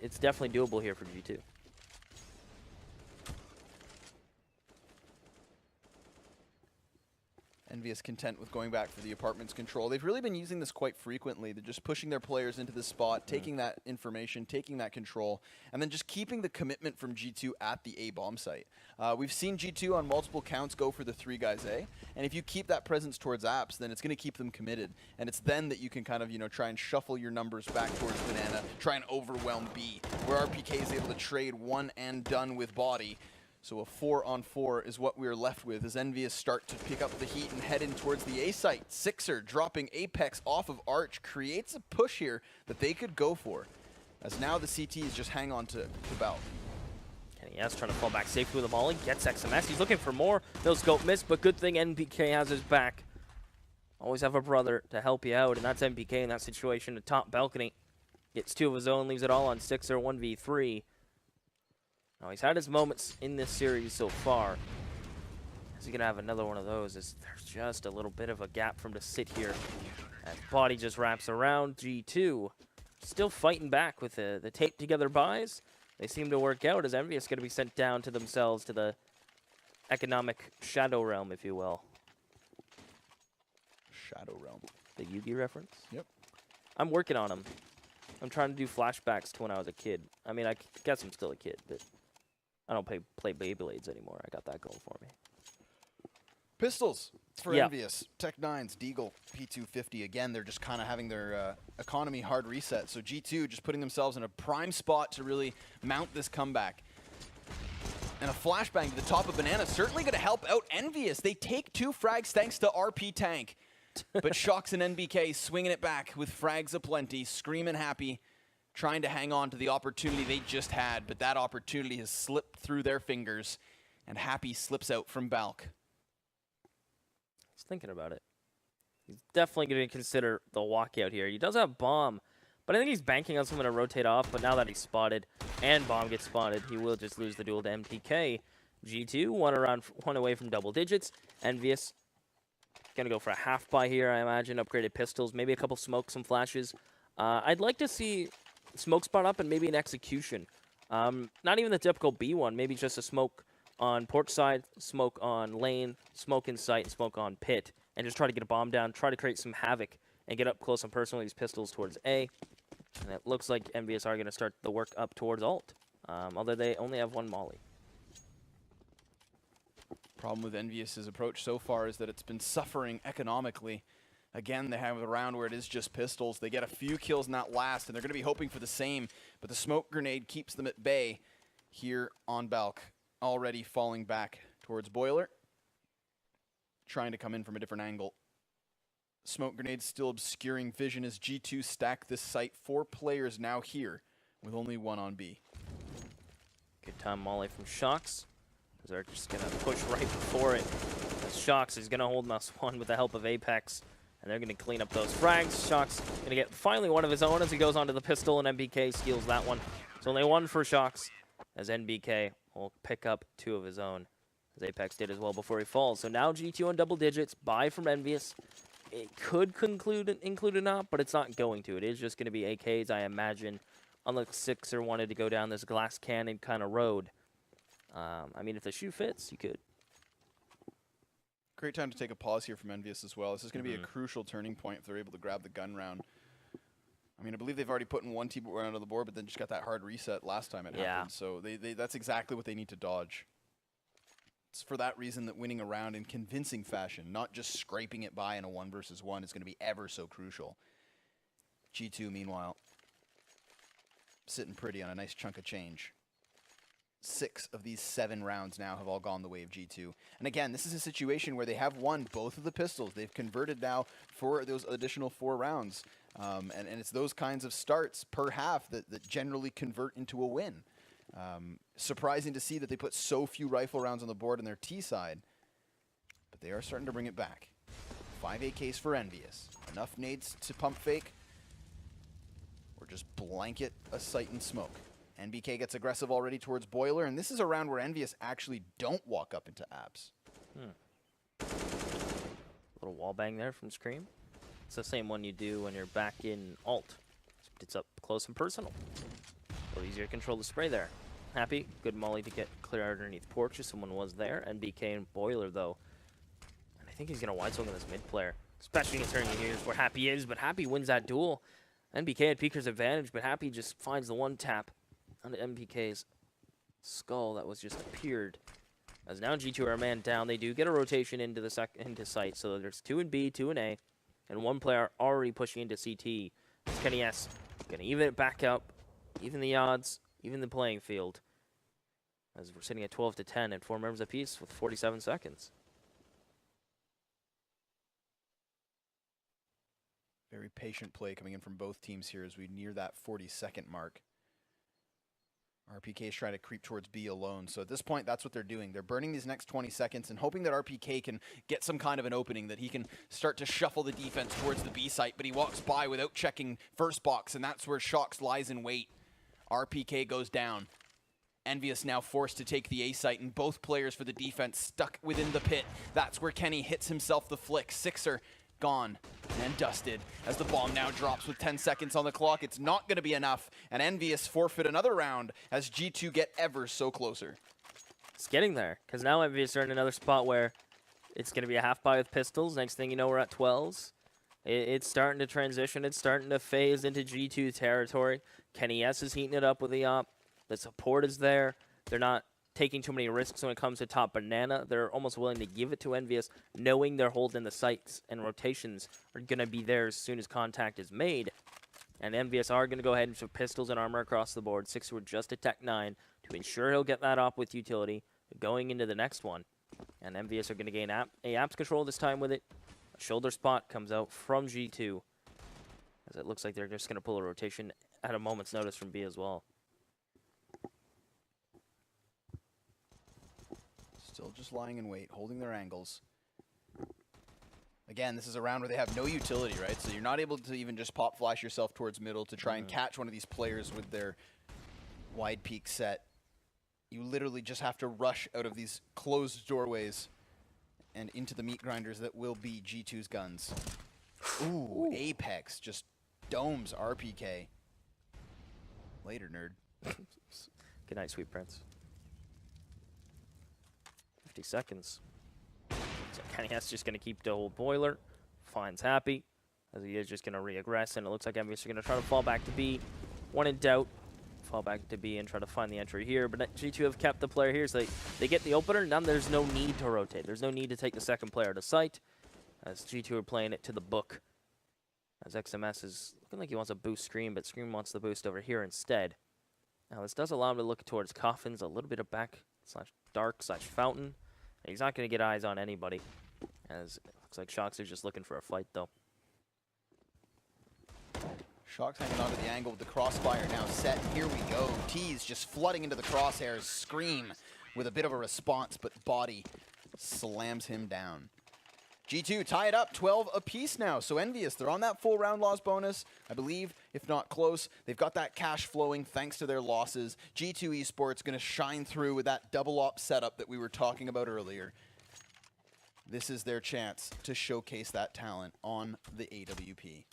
it's definitely doable here for G2. EnVyUs content with going back for the apartment's control. They've really been using this quite frequently. They're just pushing their players into this spot, taking that information, taking that control, and then just keeping the commitment from G2 at the A bomb site. We've seen G2 on multiple counts go for the 3 guys A, and if you keep that presence towards apps, then it's going to keep them committed, and it's then that you can kind of, you know, try and shuffle your numbers back towards Banana, try and overwhelm B, where RPK is able to trade one and done with body. So a 4-on-4 is what we're left with as EnVyUs start to pick up the heat and head in towards the A site. Sixer dropping Apex off of Arch creates a push here that they could go for. As now the CTs just hang on to Bell. Kenny S trying to fall back safely with a molly. Gets XMS. He's looking for more. No scope miss, but good thing NPK has his back. Always have a brother to help you out, and that's NPK in that situation. The top balcony gets 2 of his own, leaves it all on Sixer 1v3. Now, he's had his moments in this series so far. Is he going to have another one of those? There's just a little bit of a gap for him to sit here. As body just wraps around. G2 still fighting back with the taped together buys. They seem to work out as EnVyUs going to be sent down to themselves to the economic shadow realm, if you will. Shadow realm. The Yugi reference? Yep. I'm working on them. I'm trying to do flashbacks to when I was a kid. I mean, I guess I'm still a kid, but I don't play Beyblades anymore. I got that going for me. Pistols for EnVyUs. Tech 9s, Deagle, P250. Again, they're just kind of having their economy hard reset. So G2 just putting themselves in a prime spot to really mount this comeback. And a flashbang to the top of Banana certainly going to help out EnVyUs. They take 2 frags thanks to RP Tank. But Shox and NBK swinging it back with frags aplenty, screaming Happy, trying to hang on to the opportunity they just had, but that opportunity has slipped through their fingers, and Happy slips out from Balk. He's thinking about it. He's definitely going to consider the walkout here. He does have bomb, but I think he's banking on someone to rotate off, but now that he's spotted and bomb gets spotted, he will just lose the duel to MTK. G2, one away from double digits. EnVyUs going to go for a half buy here, I imagine. Upgraded pistols, maybe a couple smokes, some flashes. I'd like to see smoke spot up and maybe an execution. Not even the typical B1, maybe just a smoke on porch side, smoke on lane, smoke in sight, and smoke on pit. And just try to get a bomb down, try to create some havoc, and get up close and personal with these pistols towards A. And it looks like EnVyUs are going to start the work up towards alt, although they only have 1 molly. Problem with EnVyUs' approach so far is that it's been suffering economically. Again, they have a round where it is just pistols. They get a few kills in that last, and they're going to be hoping for the same. But the smoke grenade keeps them at bay here on Balk. Already falling back towards Boiler. Trying to come in from a different angle. Smoke grenade still obscuring vision as G2 stack this site. 4 players now here with only 1 on B. Good time molly from Shox. They're just going to push right before it. Shox is going to hold +1 with the help of Apex. And they're going to clean up those frags. Shock's going to get finally one of his own as he goes onto the pistol, and NBK steals that one. It's only one for Shocks, as NBK will pick up 2 of his own, as Apex did as well before he falls. So now G2 on double digits, buy from EnVyUs. It could include a not, but it's not going to. It is just going to be AKs, I imagine, unless Sixer wanted to go down this glass cannon kind of road. I mean, if the shoe fits, you could. Great time to take a pause here from EnVyUs as well. This is going to be a crucial turning point if they're able to grab the gun round. I mean, I believe they've already put in one team round on the board, but then just got that hard reset last time it happened. So that's exactly what they need to dodge. It's for that reason that winning a round in convincing fashion, not just scraping it by in a 1 versus 1, is going to be ever so crucial. G2, meanwhile, sitting pretty on a nice chunk of change. 6 of these 7 rounds now have all gone the way of G2. And again, this is a situation where they have won both of the pistols. They've converted now for those additional 4 rounds. And it's those kinds of starts per half that generally convert into a win. Surprising to see that they put so few rifle rounds on the board on their T side. But they are starting to bring it back. 5 AKs for EnVyUs. Enough nades to pump fake. Or just blanket a site in smoke. NBK gets aggressive already towards Boiler, and this is a round where EnVyUs actually don't walk up into abs. Little wall bang there from Scream. It's the same one you do when you're back in alt. It's up close and personal. A little easier to control the spray there. Happy, good molly to get clear underneath porch if someone was there. NBK and Boiler though. And I think he's gonna wide swing on this mid player. Especially considering here's where Happy is, but Happy wins that duel. NBK had Peeker's advantage, but Happy just finds the one tap onto MPK's skull that was just appeared. As now G2 are a man down, they do get a rotation into the into site. So there's 2 in B, 2 in A, and 1 player already pushing into CT. It's Kenny S gonna even it back up, even the odds, even the playing field. As we're sitting at 12-10 and 4 members apiece with 47 seconds. Very patient play coming in from both teams here as we near that 40-second mark. RPK is trying to creep towards B alone. So at this point, that's what they're doing. They're burning these next 20 seconds and hoping that RPK can get some kind of an opening, that he can start to shuffle the defense towards the B site, but he walks by without checking first box, and that's where Shocks lies in wait. RPK goes down. EnVyUs now forced to take the A site, and both players for the defense stuck within the pit. That's where Kenny hits himself the flick. Sixer gone and dusted as the bomb now drops with 10 seconds on the clock. It's not going to be enough, and EnVyUs forfeit another round as G2 get ever so closer. It's getting there, because now EnVyUs are in another spot where it's going to be a half buy with pistols. Next thing you know, we're at 12s. It's starting to transition. It's starting to phase into G2 territory. Kenny S is heating it up with the op. The support is there. They're not taking too many risks when it comes to top banana. They're almost willing to give it to EnVyUs, knowing they're holding the sights and rotations are going to be there as soon as contact is made. And EnVyUs are going to go ahead and show pistols and armor across the board. Sixer would just attack 9 to ensure he'll get that op with utility going into the next one. And EnVyUs are going to gain apps control this time with it. A shoulder spot comes out from G2, as it looks like they're just going to pull a rotation at a moment's notice from B as well. Still just lying in wait, holding their angles. Again, this is a round where they have no utility, right? So you're not able to even just pop flash yourself towards middle to try and catch one of these players with their wide peak set. You literally just have to rush out of these closed doorways and into the meat grinders that will be G2's guns. Ooh, Apex just domes RPK. Later, nerd. Good night, Sweet Prince. 50 seconds. So Kenny S just going to keep the old Boiler. Finds Happy, as he is just going to re-aggress, and it looks like EnVyUs are going to try to fall back to B. One in doubt. Fall back to B and try to find the entry here, but G2 have kept the player here, so they get the opener. Now there's no need to rotate. There's no need to take the second player to site, as G2 are playing it to the book. As XMS is looking like he wants to boost Scream, but Scream wants the boost over here instead. Now this does allow him to look towards Coffins, a little bit of back slash dark slash fountain. He's not going to get eyes on anybody, as it looks like Shocks are just looking for a fight though. Shocks hanging onto the angle with the crossfire now set. Here we go. T's just flooding into the crosshairs. Scream with a bit of a response, but Body slams him down. G2 tie it up 12 apiece now. So EnVyUs, they're on that full round loss bonus, I believe, if not close. They've got that cash flowing thanks to their losses. G2 Esports going to shine through with that double op setup that we were talking about earlier. This is their chance to showcase that talent on the AWP.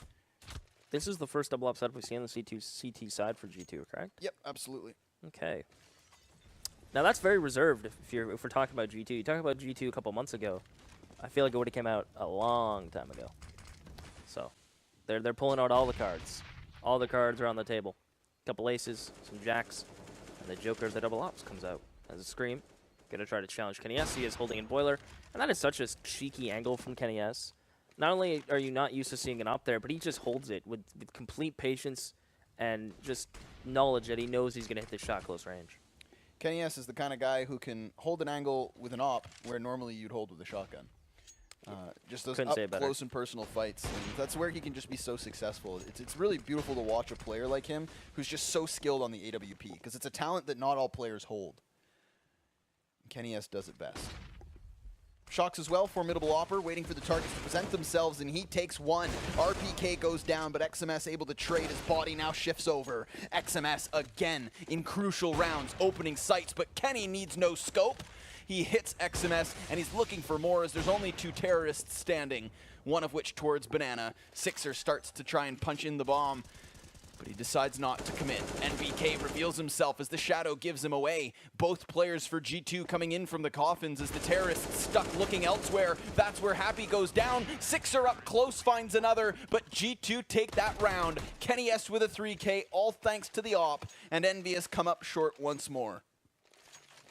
This is the first double up setup we see on the CT side for G2, correct? Yep, absolutely. Okay. Now that's very reserved if we're talking about G2. You talked about G2 a couple months ago. I feel like it would have came out a long time ago. So they're pulling out all the cards. All the cards are on the table. Couple aces, some jacks, and the Joker of the double ops comes out as a scream. Gonna try to challenge Kenny S. He is holding in boiler, and that is such a cheeky angle from Kenny S. Not only are you not used to seeing an op there, but he just holds it with complete patience and just knowledge that he knows he's gonna hit this shot close range. Kenny S is the kind of guy who can hold an angle with an op where normally you'd hold with a shotgun. Just those up close and personal fights. And that's where he can just be so successful. It's really beautiful to watch a player like him who's just so skilled on the AWP because it's a talent that not all players hold. Kenny S does it best. Shocks as well, formidable opper, waiting for the targets to present themselves, and he takes one. RPK goes down, but XMS able to trade. His body now shifts over. XMS again in crucial rounds, opening sights, but Kenny needs no scope. He hits XMS, and he's looking for more as there's only two terrorists standing, one of which towards Banana. Sixer starts to try and punch in the bomb, but he decides not to commit. NBK reveals himself as the shadow gives him away. Both players for G2 coming in from the coffins as the terrorists stuck looking elsewhere. That's where Happy goes down. Sixer up close finds another, but G2 take that round. Kenny S with a 3K, all thanks to the op, and EnVyUs come up short once more.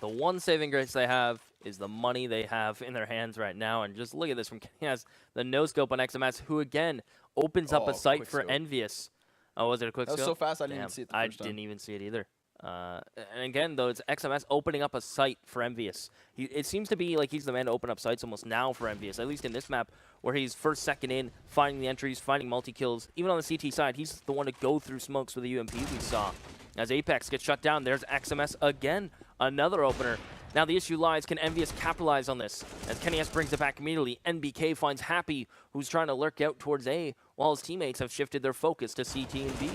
The one saving grace they have is the money they have in their hands right now. And just look at this from Kenny S. The no-scope on XMS, who again opens up a sight for EnVyUs. Oh, was it a quick scope? That was so fast I didn't even see it the first time. I didn't even see it either. And again, though, it's XMS opening up a sight for EnVyUs. It seems to be like he's the man to open up sights almost now for EnVyUs, at least in this map, where he's first, second in, finding the entries, finding multi-kills. Even on the CT side, he's the one to go through smokes with the UMPs we saw. As Apex gets shut down, there's XMS again, another opener. Now the issue lies, can EnVyUs capitalize on this? As Kenny S brings it back immediately, NBK finds Happy, who's trying to lurk out towards A, while his teammates have shifted their focus to CT and B.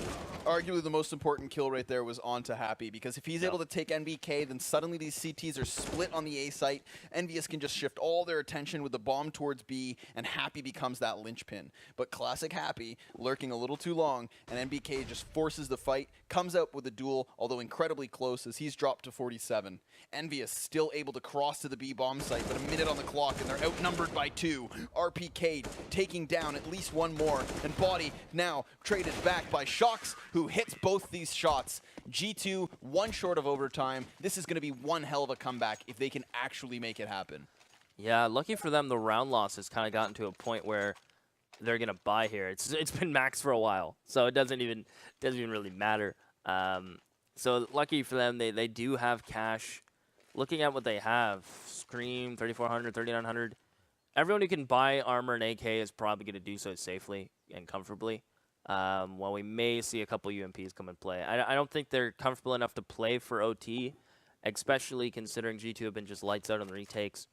Arguably the most important kill right there was onto Happy, because if he's able to take NBK, then suddenly these CTs are split on the A site. EnVyUs can just shift all their attention with the bomb towards B, and Happy becomes that linchpin. But classic Happy, lurking a little too long, and NBK just forces the fight, comes out with a duel, although incredibly close as he's dropped to 47. EnVyUs still able to cross to the B bomb site, but a minute on the clock, and they're outnumbered by 2. RPK taking down at least one more, and Body now traded back by Shocks, who hits both these shots. G2, one short of overtime. This is going to be one hell of a comeback if they can actually make it happen. Yeah, lucky for them, the round loss has kind of gotten to a point where they're going to buy here. It's been max for a while, so it doesn't even really matter. So lucky for them, they do have cash. Looking at what they have, Scream, 3,400, 3,900. Everyone who can buy armor and AK is probably going to do so safely and comfortably. While we may see a couple UMPs come and play. I don't think they're comfortable enough to play for OT, especially considering G2 have been just lights out on the retakes.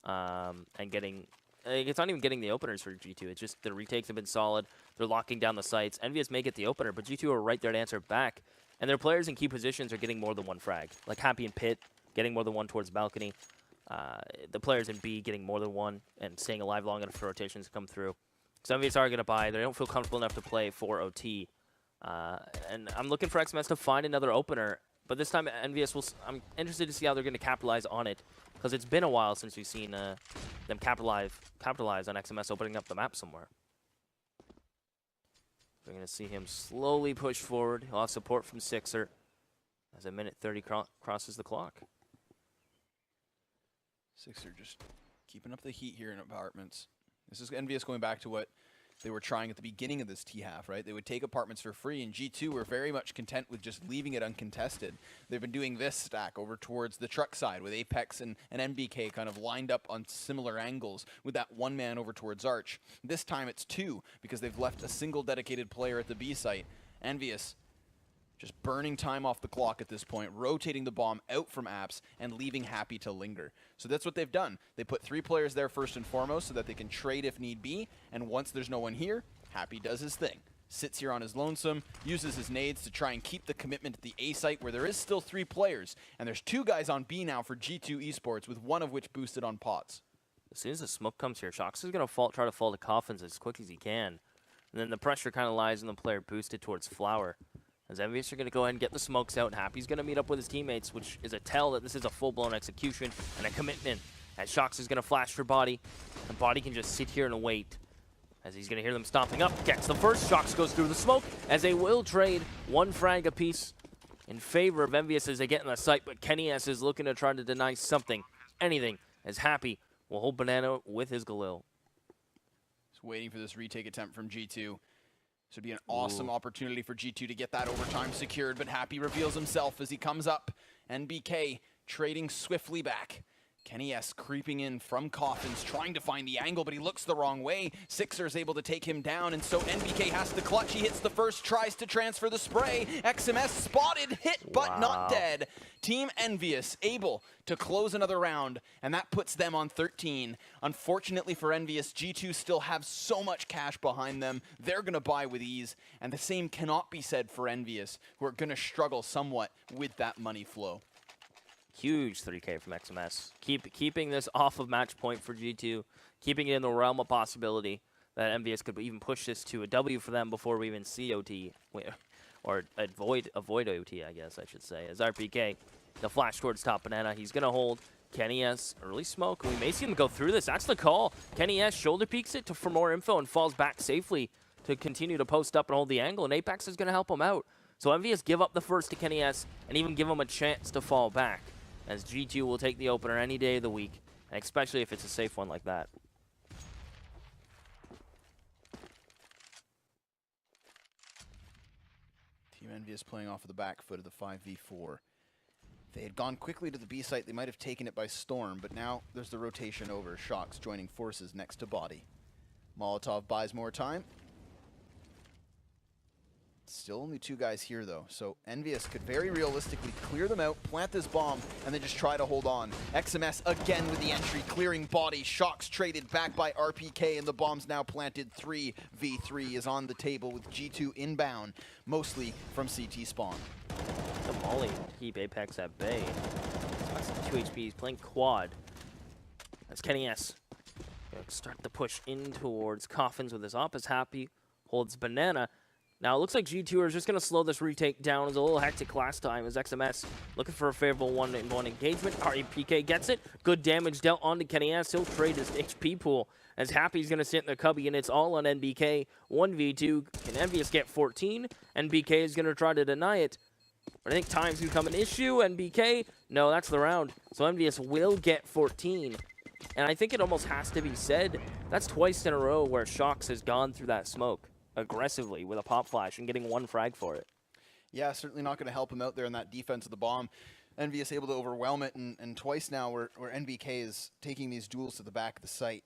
And getting, it's not even getting the openers for G2. It's just the retakes have been solid. They're locking down the sites. EnVyUs may get the opener, but G2 are right there to answer back. And their players in key positions are getting more than one frag. Like Happy and Pit getting more than one towards balcony. The players in B getting more than one and staying alive long enough for rotations to come through. So EnVyUs are going to buy. They don't feel comfortable enough to play for OT. And I'm looking for XMS to find another opener. But this time, EnVyUs will. I'm interested to see how they're going to capitalize on it. Because it's been a while since we've seen them capitalize on XMS opening up the map somewhere. We're going to see him slowly push forward. He'll have support from Sixer as a minute 30 crosses the clock. Sixer just keeping up the heat here in apartments. This is EnVyUs going back to what they were trying at the beginning of this T-half, right? They would take apartments for free, and G2 were very much content with just leaving it uncontested. They've been doing this stack over towards the truck side with Apex and NBK kind of lined up on similar angles with that one man over towards Arch. This time it's 2 because they've left a single dedicated player at the B site. EnVyUs Just burning time off the clock at this point, rotating the bomb out from apps and leaving Happy to linger. So that's what they've done. They put 3 players there first and foremost so that they can trade if need be, and once there's no one here, Happy does his thing. Sits here on his lonesome, uses his nades to try and keep the commitment at the A site where there is still 3 players, and there's 2 guys on B now for G2 Esports, with one of which boosted on pots. As soon as the smoke comes here, Shox is going to try to fall to Coffins as quick as he can. And then the pressure kind of lies on the player boosted towards Flower. As EnVyUs are going to go ahead and get the smokes out. Happy's going to meet up with his teammates, which is a tell that this is a full-blown execution and a commitment. As Shox is going to flash for Body, and Body can just sit here and wait. As he's going to hear them stomping up, gets the first. Shox goes through the smoke, as they will trade 1 frag apiece in favor of EnVyUs as they get in the site. But Kenny S is looking to try to deny something, anything, as Happy will hold Banana with his Galil. Just waiting for this retake attempt from G2. This would be an awesome opportunity for G2 to get that overtime secured, but Happy reveals himself as he comes up. NBK trading swiftly back. Kenny S creeping in from Coffins, trying to find the angle, but he looks the wrong way. Sixer's able to take him down, and so NBK has to clutch. He hits the first, tries to transfer the spray. XMS spotted, hit, but not dead. Team EnVyUs able to close another round, and that puts them on 13. Unfortunately for EnVyUs, G2 still have so much cash behind them. They're going to buy with ease, and the same cannot be said for EnVyUs, who are going to struggle somewhat with that money flow. Huge 3K from XMS. Keeping this off of match point for G2, keeping it in the realm of possibility that EnVyUs could even push this to a W for them before we even see OT, or avoid OT, I guess I should say. As RPK, the flash towards top Banana, he's going to hold Kenny S. Early smoke. We may see him go through this. That's the call. Kenny S. shoulder peeks it for more info and falls back safely to continue to post up and hold the angle, and Apex is going to help him out. So EnVyUs give up the first to Kenny S. and even give him a chance to fall back, as G2 will take the opener any day of the week, especially if it's a safe one like that. Team EnVyUs playing off of the back foot of the 5v4. If they had gone quickly to the B site, they might have taken it by storm, but now there's the rotation over. Shox joining forces next to Body. Molotov buys more time. Still only 2 guys here, though, so EnVyUs could very realistically clear them out, plant this bomb, and then just try to hold on. XMS again with the entry, clearing Body. Shox traded back by RPK, and the bomb's now planted. 3v3 is on the table with G2 inbound, mostly from CT spawn. The molly to keep Apex at bay. That's 2 HP. He's playing quad. That's Kenny S. Gonna start the push in towards Coffins with his op as Happy holds Banana. Now, it looks like G2 are just going to slow this retake down. It was a little hectic last time as XMS looking for a favorable 1-on-1 engagement. RPK gets it. Good damage dealt onto Kenny S. He'll trade his HP pool as Happy's going to sit in the cubby, and it's all on NBK. 1v2. Can EnVyUs get 14? NBK is going to try to deny it. But I think time's going to become an issue. NBK, no, that's the round. So EnVyUs will get 14. And I think it almost has to be said, that's twice in a row where Shox has gone through that smoke aggressively with a pop flash and getting 1 frag for it. Yeah, certainly not going to help him out there in that defense of the bomb. EnVyUs able to overwhelm it, and twice now where NBK is taking these duels to the back of the site.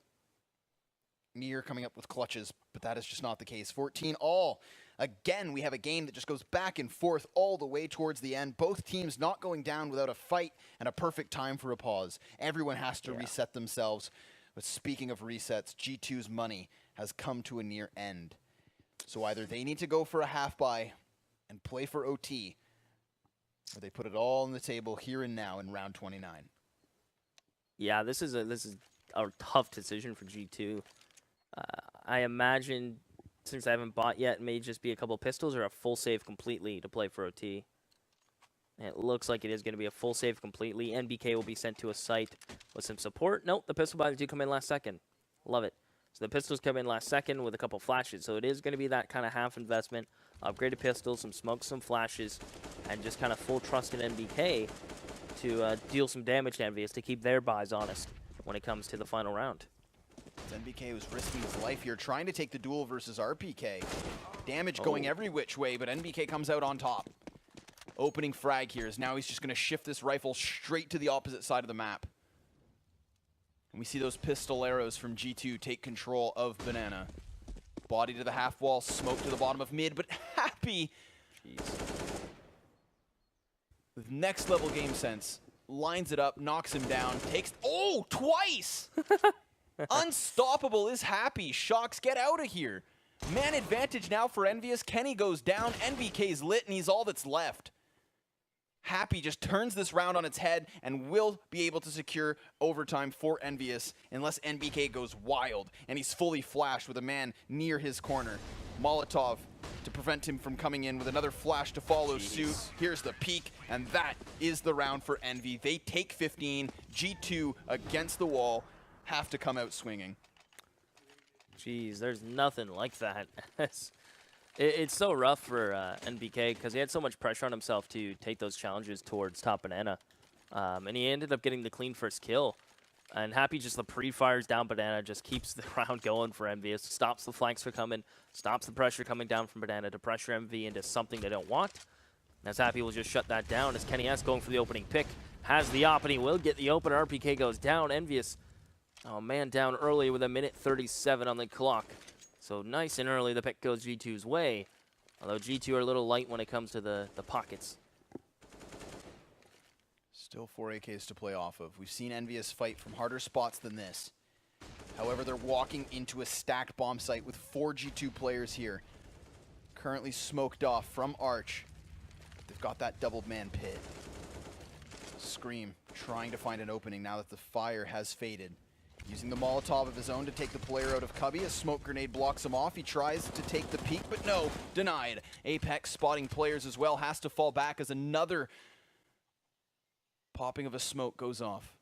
Mir coming up with clutches, but that is just not the case. 14 all. Again, we have a game that just goes back and forth all the way towards the end. Both teams not going down without a fight and a perfect time for a pause. Everyone has to reset themselves. But speaking of resets, G2's money has come to a near end. So either they need to go for a half buy and play for OT, or they put it all on the table here and now in round 29. Yeah, this is a tough decision for G2. I imagine, since I haven't bought yet, it may just be a couple pistols or a full save completely to play for OT. And it looks like it is going to be a full save completely. NBK will be sent to a site with some support. Nope, the pistol buys do come in last second. Love it. So the pistols come in last second with a couple flashes. So it is going to be that kind of half investment. Upgraded pistols, some smokes, some flashes, and just kind of full trust in NBK to deal some damage to EnVyUs to keep their buys honest when it comes to the final round. NBK was risking his life here, trying to take the duel versus RPK. Damage going every which way, but NBK comes out on top. Opening frag here is now he's just going to shift this rifle straight to the opposite side of the map. And we see those pistol arrows from G2 take control of Banana. Body to the half wall, smoke to the bottom of mid, but Happy with next level game sense, lines it up, knocks him down, takes, oh, twice! Unstoppable is happy. Shocks, get out of here. Man advantage now for EnVyUs. Kenny goes down, NBK's lit, and he's all that's left. Happy just turns this round on its head and will be able to secure overtime for EnVyUs unless NBK goes wild and he's fully flashed with a man near his corner. Molotov to prevent him from coming in with another flash to follow suit. Here's the peak, and that is the round for Envy. They take 15, G2 against the wall, have to come out swinging. Jeez, there's nothing like that. It's so rough for NBK because he had so much pressure on himself to take those challenges towards top banana. And he ended up getting the clean first kill. And Happy just the pre-fires down banana, just keeps the round going for EnVyUs, stops the flanks from coming, stops the pressure coming down from banana to pressure MV into something they don't want. As Happy will just shut that down as Kenny S going for the opening pick. Has the op and he will get the open. RPK goes down. EnVyUs, oh man, down early with a minute 37 on the clock. So nice and early, the pick goes G2's way. Although G2 are a little light when it comes to the pockets. Still 4 AKs to play off of. We've seen EnVyUs fight from harder spots than this. However, they're walking into a stacked bomb site with 4 G2 players here. Currently smoked off from Arch. They've got that doubled man pit. Scream trying to find an opening now that the fire has faded. Using the Molotov of his own to take the player out of Cubby. A smoke grenade blocks him off. He tries to take the peak, but no, denied. Apex spotting players as well, has to fall back as another popping of a smoke goes off.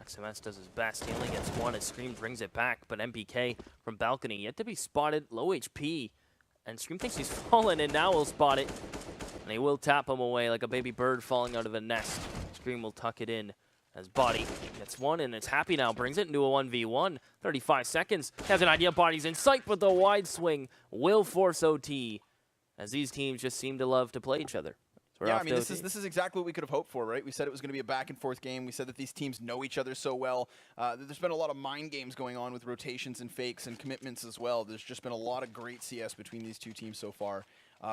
XMS does his best. He only gets one as Scream brings it back, but MPK from balcony yet to be spotted, low HP. And Scream thinks he's fallen and now will spot it. And he will tap him away like a baby bird falling out of a nest. Scream will tuck it in. As Body gets one, and it's Happy now. Brings it into a 1v1. 35 seconds. Has an idea. Body's in sight, but the wide swing will force OT. As these teams just seem to love to play each other. So yeah, I mean, this is exactly what we could have hoped for, right? We said it was going to be a back-and-forth game. We said that these teams know each other so well. There's been a lot of mind games going on with rotations and fakes and commitments as well. There's just been a lot of great CS between these two teams so far.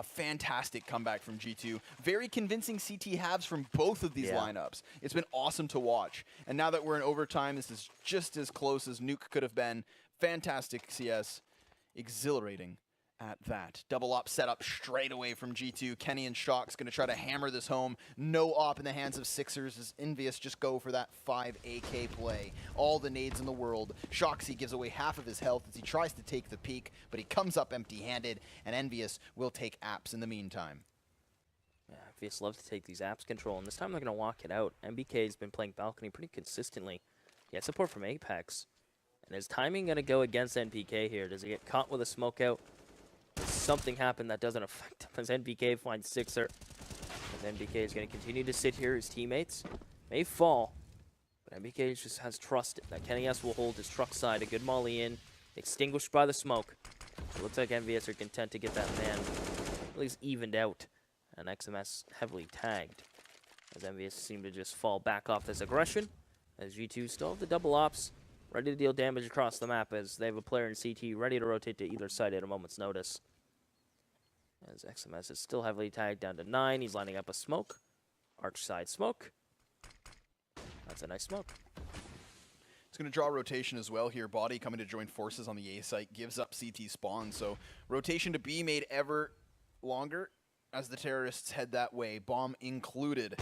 Fantastic comeback from G2. Very convincing CT halves from both of these lineups. It's been awesome to watch. And now that we're in overtime, this is just as close as Nuke could have been. Fantastic CS. Exhilarating at that. Double op set up straight away from G2. Kenny and Shock's going to try to hammer this home. No op in the hands of Sixers as EnVyUs just go for that 5 AK play. All the nades in the world. Shoxy gives away half of his health as he tries to take the peak, but he comes up empty-handed, and EnVyUs will take apps in the meantime. Yeah, EnVyUs love to take these apps control, and this time they're going to walk it out. MBK has been playing balcony pretty consistently. He had support from Apex. And is timing going to go against NPK here? Does he get caught with a smoke out? Does something happen that doesn't affect him as NBK finds Sixer? As NBK is going to continue to sit here. His teammates may fall, but NBK just has trust that Kenny S will hold his truck side. A good molly in, extinguished by the smoke. It looks like EnVyUs are content to get that man at least evened out. And XMS heavily tagged as EnVyUs seem to just fall back off this aggression. As G2 still have the double ops, ready to deal damage across the map as they have a player in CT ready to rotate to either side at a moment's notice. As XMS is still heavily tagged down to 9. He's lining up a smoke. Arch side smoke. That's a nice smoke. It's going to draw rotation as well here. Body coming to join forces on the A site gives up CT spawn. So rotation to be made ever longer as the terrorists head that way. Bomb included.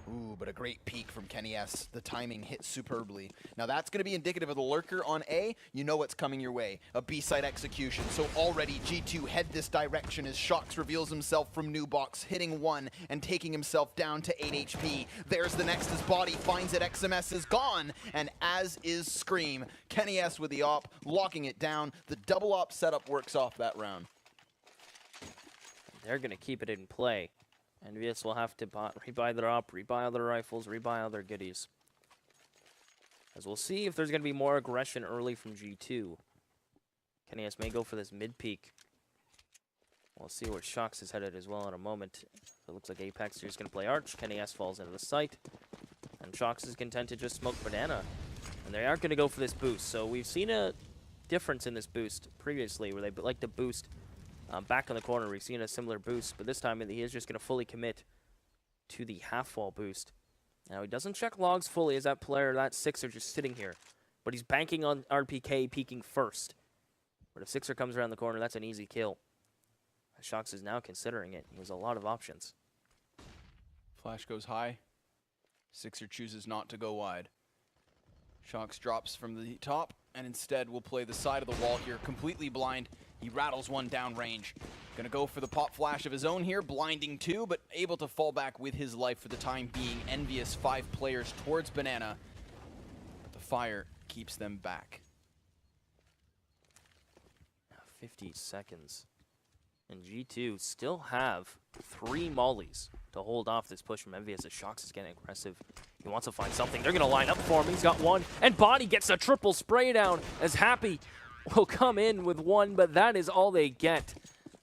Ooh, but a great peek from Kenny S. The timing hit superbly. Now that's going to be indicative of the lurker on A. You know what's coming your way. A B-side execution. So already G2 head this direction as Shox reveals himself from new box, hitting 1 and taking himself down to 8 HP. There's the next as Body finds it. XMS is gone, and as is Scream. Kenny S with the op, locking it down. The double op setup works off that round. They're going to keep it in play. EnVyUs will have to rebuy their op, rebuy all their rifles, rebuy all their goodies. As we'll see if there's going to be more aggression early from G2. Kenny S may go for this mid-peak. We'll see where Shox is headed as well in a moment. It looks like Apex here is going to play Arch. Kenny S falls into the site. And Shox is content to just smoke Banana. And they aren't going to go for this boost. So we've seen a difference in this boost previously where they like to boost Back in the corner, we've seen a similar boost, but this time he is just going to fully commit to the half-wall boost. Now, he doesn't check logs fully as that player, that Sixer, just sitting here. But he's banking on RPK peeking first. But if Sixer comes around the corner, that's an easy kill. Shox is now considering it. He has a lot of options. Flash goes high. Sixer chooses not to go wide. Shox drops from the top and instead will play the side of the wall here, completely blind. He rattles one down range. Gonna go for the pop flash of his own here, blinding two, but able to fall back with his life for the time being. EnVyUs 5 players towards Banana, but the fire keeps them back. 50 seconds. And G2 still have 3 mollies to hold off this push from EnVyUs as Shox is getting aggressive. He wants to find something. They're going to line up for him. He's got one. And Body gets a triple spray down as Happy will come in with one, but that is all they get.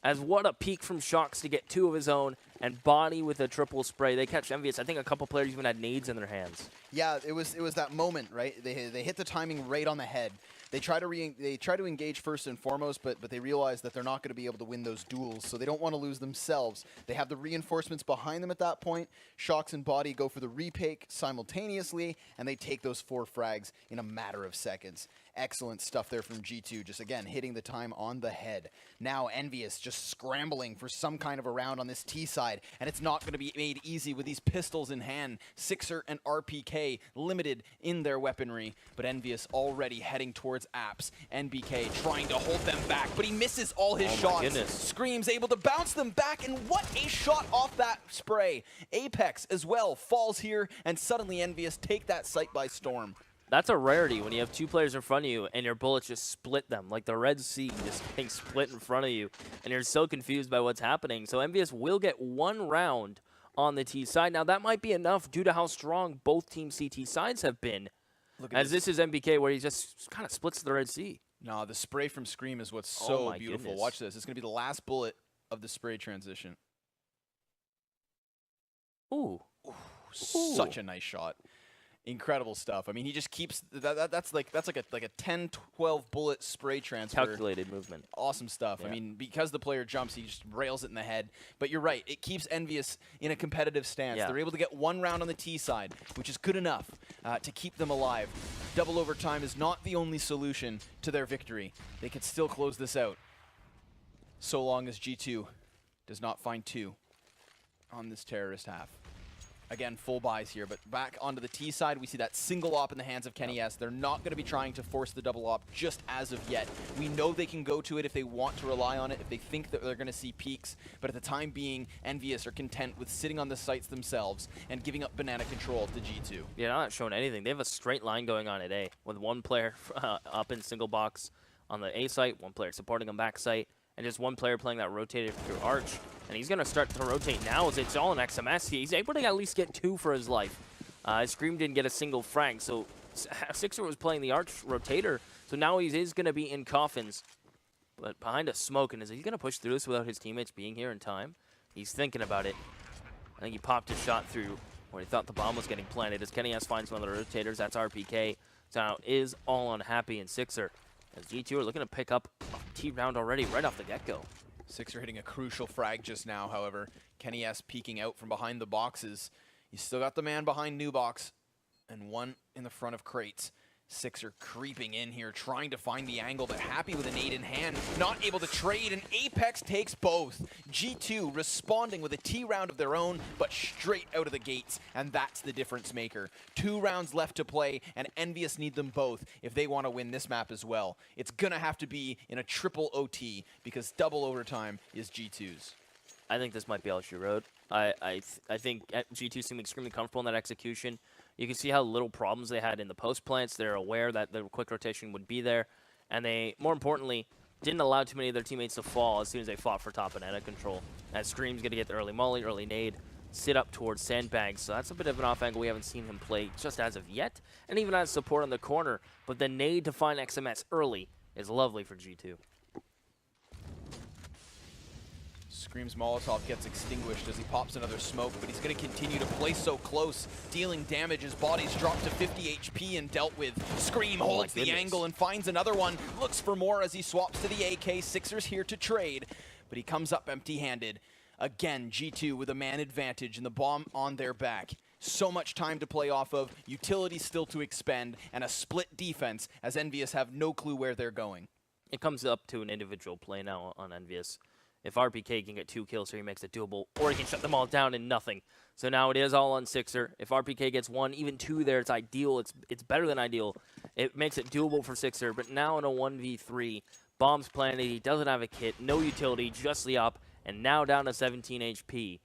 As what a peek from Shox to get 2 of his own, and Body with a triple spray. They catch EnVyUs. I think a couple players even had nades in their hands. Yeah, it was that moment, right? They hit the timing right on the head. They try to engage first and foremost, but they realize that they're not going to be able to win those duels, so they don't want to lose themselves. They have the reinforcements behind them at that point. Shox and Body go for the repake simultaneously, and they take those 4 frags in a matter of seconds. Excellent stuff there from G2, just again hitting the time on the head. Now EnVyUs just scrambling for some kind of a round on this T side, and it's not going to be made easy with these pistols in hand. Sixer and RPK limited in their weaponry, but EnVyUs already heading towards Apps. NBK trying to hold them back, but he misses all his shots. Goodness. Scream's able to bounce them back, and what a shot off that spray. Apex as well falls here, and suddenly EnVyUs take that site by storm. That's a rarity when you have 2 players in front of you and your bullets just split them, like the Red Sea just getting split in front of you, and you're so confused by what's happening. So EnVyUs will get 1 round on the T side. Now that might be enough due to how strong both team CT sides have been, as this is NBK where he just kind of splits the Red Sea. No, the spray from Scream is what's so beautiful. Goodness. Watch this. It's going to be the last bullet of the spray transition. Ooh. Such a nice shot. Incredible stuff. I mean, he just keeps that's like a 10-12 bullet spray transfer. Calculated movement. Awesome stuff. Yeah. I mean, because the player jumps, he just rails it in the head. But you're right. It keeps EnVyUs in a competitive stance. Yeah. They're able to get 1 round on the T side, which is good enough to keep them alive. Double overtime is not the only solution to their victory. They can still close this out, so long as G2 does not find 2 on this terrorist half. Again, full buys here, but back onto the T side, we see that single op in the hands of Kenny S. They're not going to be trying to force the double op just as of yet. We know they can go to it if they want to rely on it, if they think that they're going to see peaks, but at the time being, EnVyUs are content with sitting on the sites themselves and giving up banana control to G2. Yeah, not showing anything. They have a straight line going on at A, with 1 player up in single box on the A site, 1 player supporting on back site, and just 1 player playing that rotated through Arch. And he's going to start to rotate now as it's all in XMS. He's able to at least get 2 for his life. Scream didn't get a single frag, so Sixer was playing the Arch rotator, so now he is going to be in coffins. But behind a smoke, and is he going to push through this without his teammates being here in time? He's thinking about it. I think he popped his shot through where he thought the bomb was getting planted. As Kenny S finds one of the rotators, that's RPK. So now it is all on Happy and Sixer, as G2 are looking to pick up a T round already right off the get-go. Sixer hitting a crucial frag just now, however. Kenny S peeking out from behind the boxes. You still got the man behind New Box and 1 in the front of crates. Sixer creeping in here, trying to find the angle, but Happy with an 8 in hand, not able to trade, and Apex takes both. G2 responding with a T round of their own, but straight out of the gates, and that's the difference maker. 2 rounds left to play, and EnVyUs need them both if they want to win this map as well. It's going to have to be in a triple OT, because double overtime is G2's. I think this might be all she wrote. I think G2 seemed extremely comfortable in that execution. You can see how little problems they had in the post plants. They're aware that the quick rotation would be there. And they, more importantly, didn't allow too many of their teammates to fall as soon as they fought for top banana control. As Scream's going to get the early molly, early nade, sit up towards Sandbags. So that's a bit of an off angle we haven't seen him play just as of yet. And even as support on the corner. But the nade to find XMS early is lovely for G2. Scream's Molotov gets extinguished as he pops another smoke, but he's going to continue to play so close, dealing damage. His body's dropped to 50 HP and dealt with. Scream holds the angle and finds another one. Looks for more as he swaps to the AK. Sixer's here to trade. but he comes up empty-handed. Again, G2 with a man advantage and the bomb on their back. So much time to play off of, utility still to expend, and a split defense as EnVyUs have no clue where they're going. It comes up to an individual play now on EnVyUs. If RPK can get 2 kills, so he makes it doable, or he can shut them all down in nothing. So now it is all on Sixer. If RPK gets 1, even 2 there, it's ideal. It's better than ideal. It makes it doable for Sixer, but now in a 1v3, bombs planted, he doesn't have a kit, no utility, just the op, and now down to 17 HP.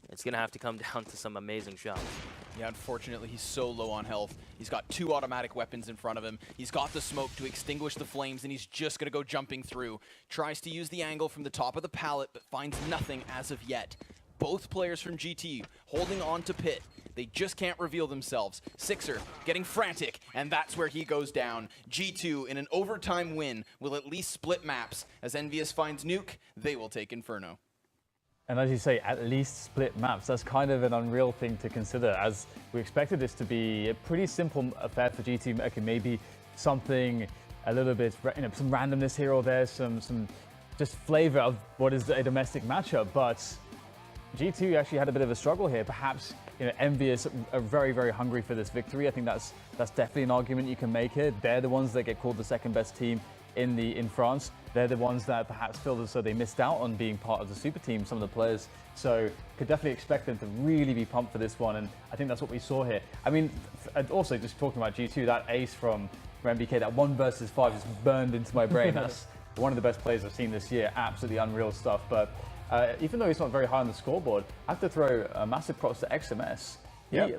It's going to have to come down to some amazing shots. Yeah, unfortunately, he's so low on health. He's got 2 automatic weapons in front of him. He's got the smoke to extinguish the flames, and he's just going to go jumping through. Tries to use the angle from the top of the pallet, but finds nothing as of yet. Both players from GT holding on to Pit. They just can't reveal themselves. Sixer getting frantic, and that's where he goes down. G2 in an overtime win will at least split maps. As EnVyUs finds Nuke, they will take Inferno. And as you say, at least split maps. That's kind of an unreal thing to consider, as we expected this to be a pretty simple affair for GT. Okay, maybe something a little bit, some randomness here or there, some just flavor of what is a domestic matchup. But G2 actually had a bit of a struggle here. Perhaps EnVyUs are very, very hungry for this victory. I think that's definitely an argument you can make here. They're the ones that get called the second best team in France. They're the ones that perhaps feel as though they missed out on being part of the super team, some of the players. So could definitely expect them to really be pumped for this one, and I think that's what we saw here. I mean, also just talking about G2, that ace from MBK, that 1 versus 5 just burned into my brain. That's one of the best plays I've seen this year. Absolutely unreal stuff. But even though he's not very high on the scoreboard, I have to throw massive props to XMS.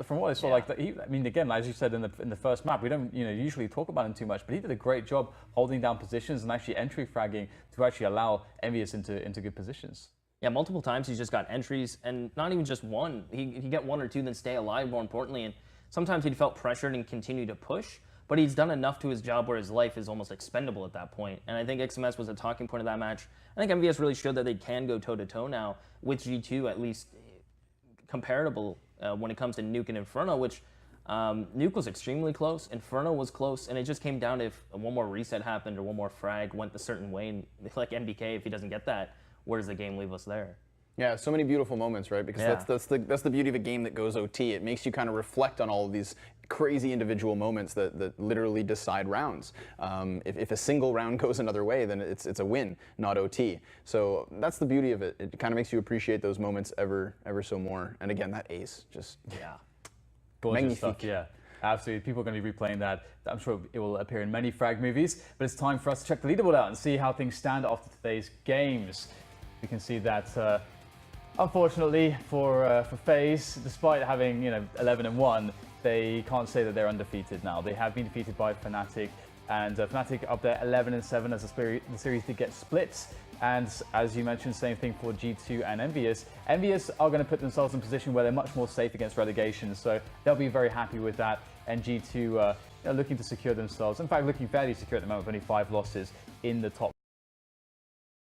From what I saw, I mean, again, as you said in the first map, we don't usually talk about him too much, but he did a great job holding down positions and actually entry fragging to actually allow EnVyUs into good positions. Yeah, multiple times he's just got entries, and not even just one. He get 1 or 2, then stay alive, more importantly. And sometimes he felt pressured and continued to push, but he's done enough to his job where his life is almost expendable at that point. And I think XMS was a talking point of that match. I think EnVyUs really showed that they can go toe-to-toe now with G2, at least comparable when it comes to Nuke and Inferno, which Nuke was extremely close, Inferno was close, and it just came down to if 1 more reset happened or 1 more frag went a certain way. And like MBK, if he doesn't get that, where does the game leave us there? Yeah, so many beautiful moments, right? Because that's the beauty of a game that goes OT. It makes you kind of reflect on all of these crazy individual moments that literally decide rounds. If a single round goes another way, then it's a win, not OT. So that's the beauty of it. It kind of makes you appreciate those moments ever so more. And again, that ace, just gorgeous magnifique. stuff. Yeah, absolutely. People are going to be replaying that. I'm sure it will appear in many frag movies. But it's time for us to check the leaderboard out and see how things stand after today's games. We can see that. Unfortunately for FaZe, despite having 11-1, they can't say that they're undefeated now. They have been defeated by Fnatic, and Fnatic up there 11-7 as the series did get split. And as you mentioned, same thing for G2 and EnVyUs. EnVyUs are going to put themselves in a position where they're much more safe against relegation, so they'll be very happy with that. And G2 looking to secure themselves, in fact looking fairly secure at the moment with only 5 losses in the top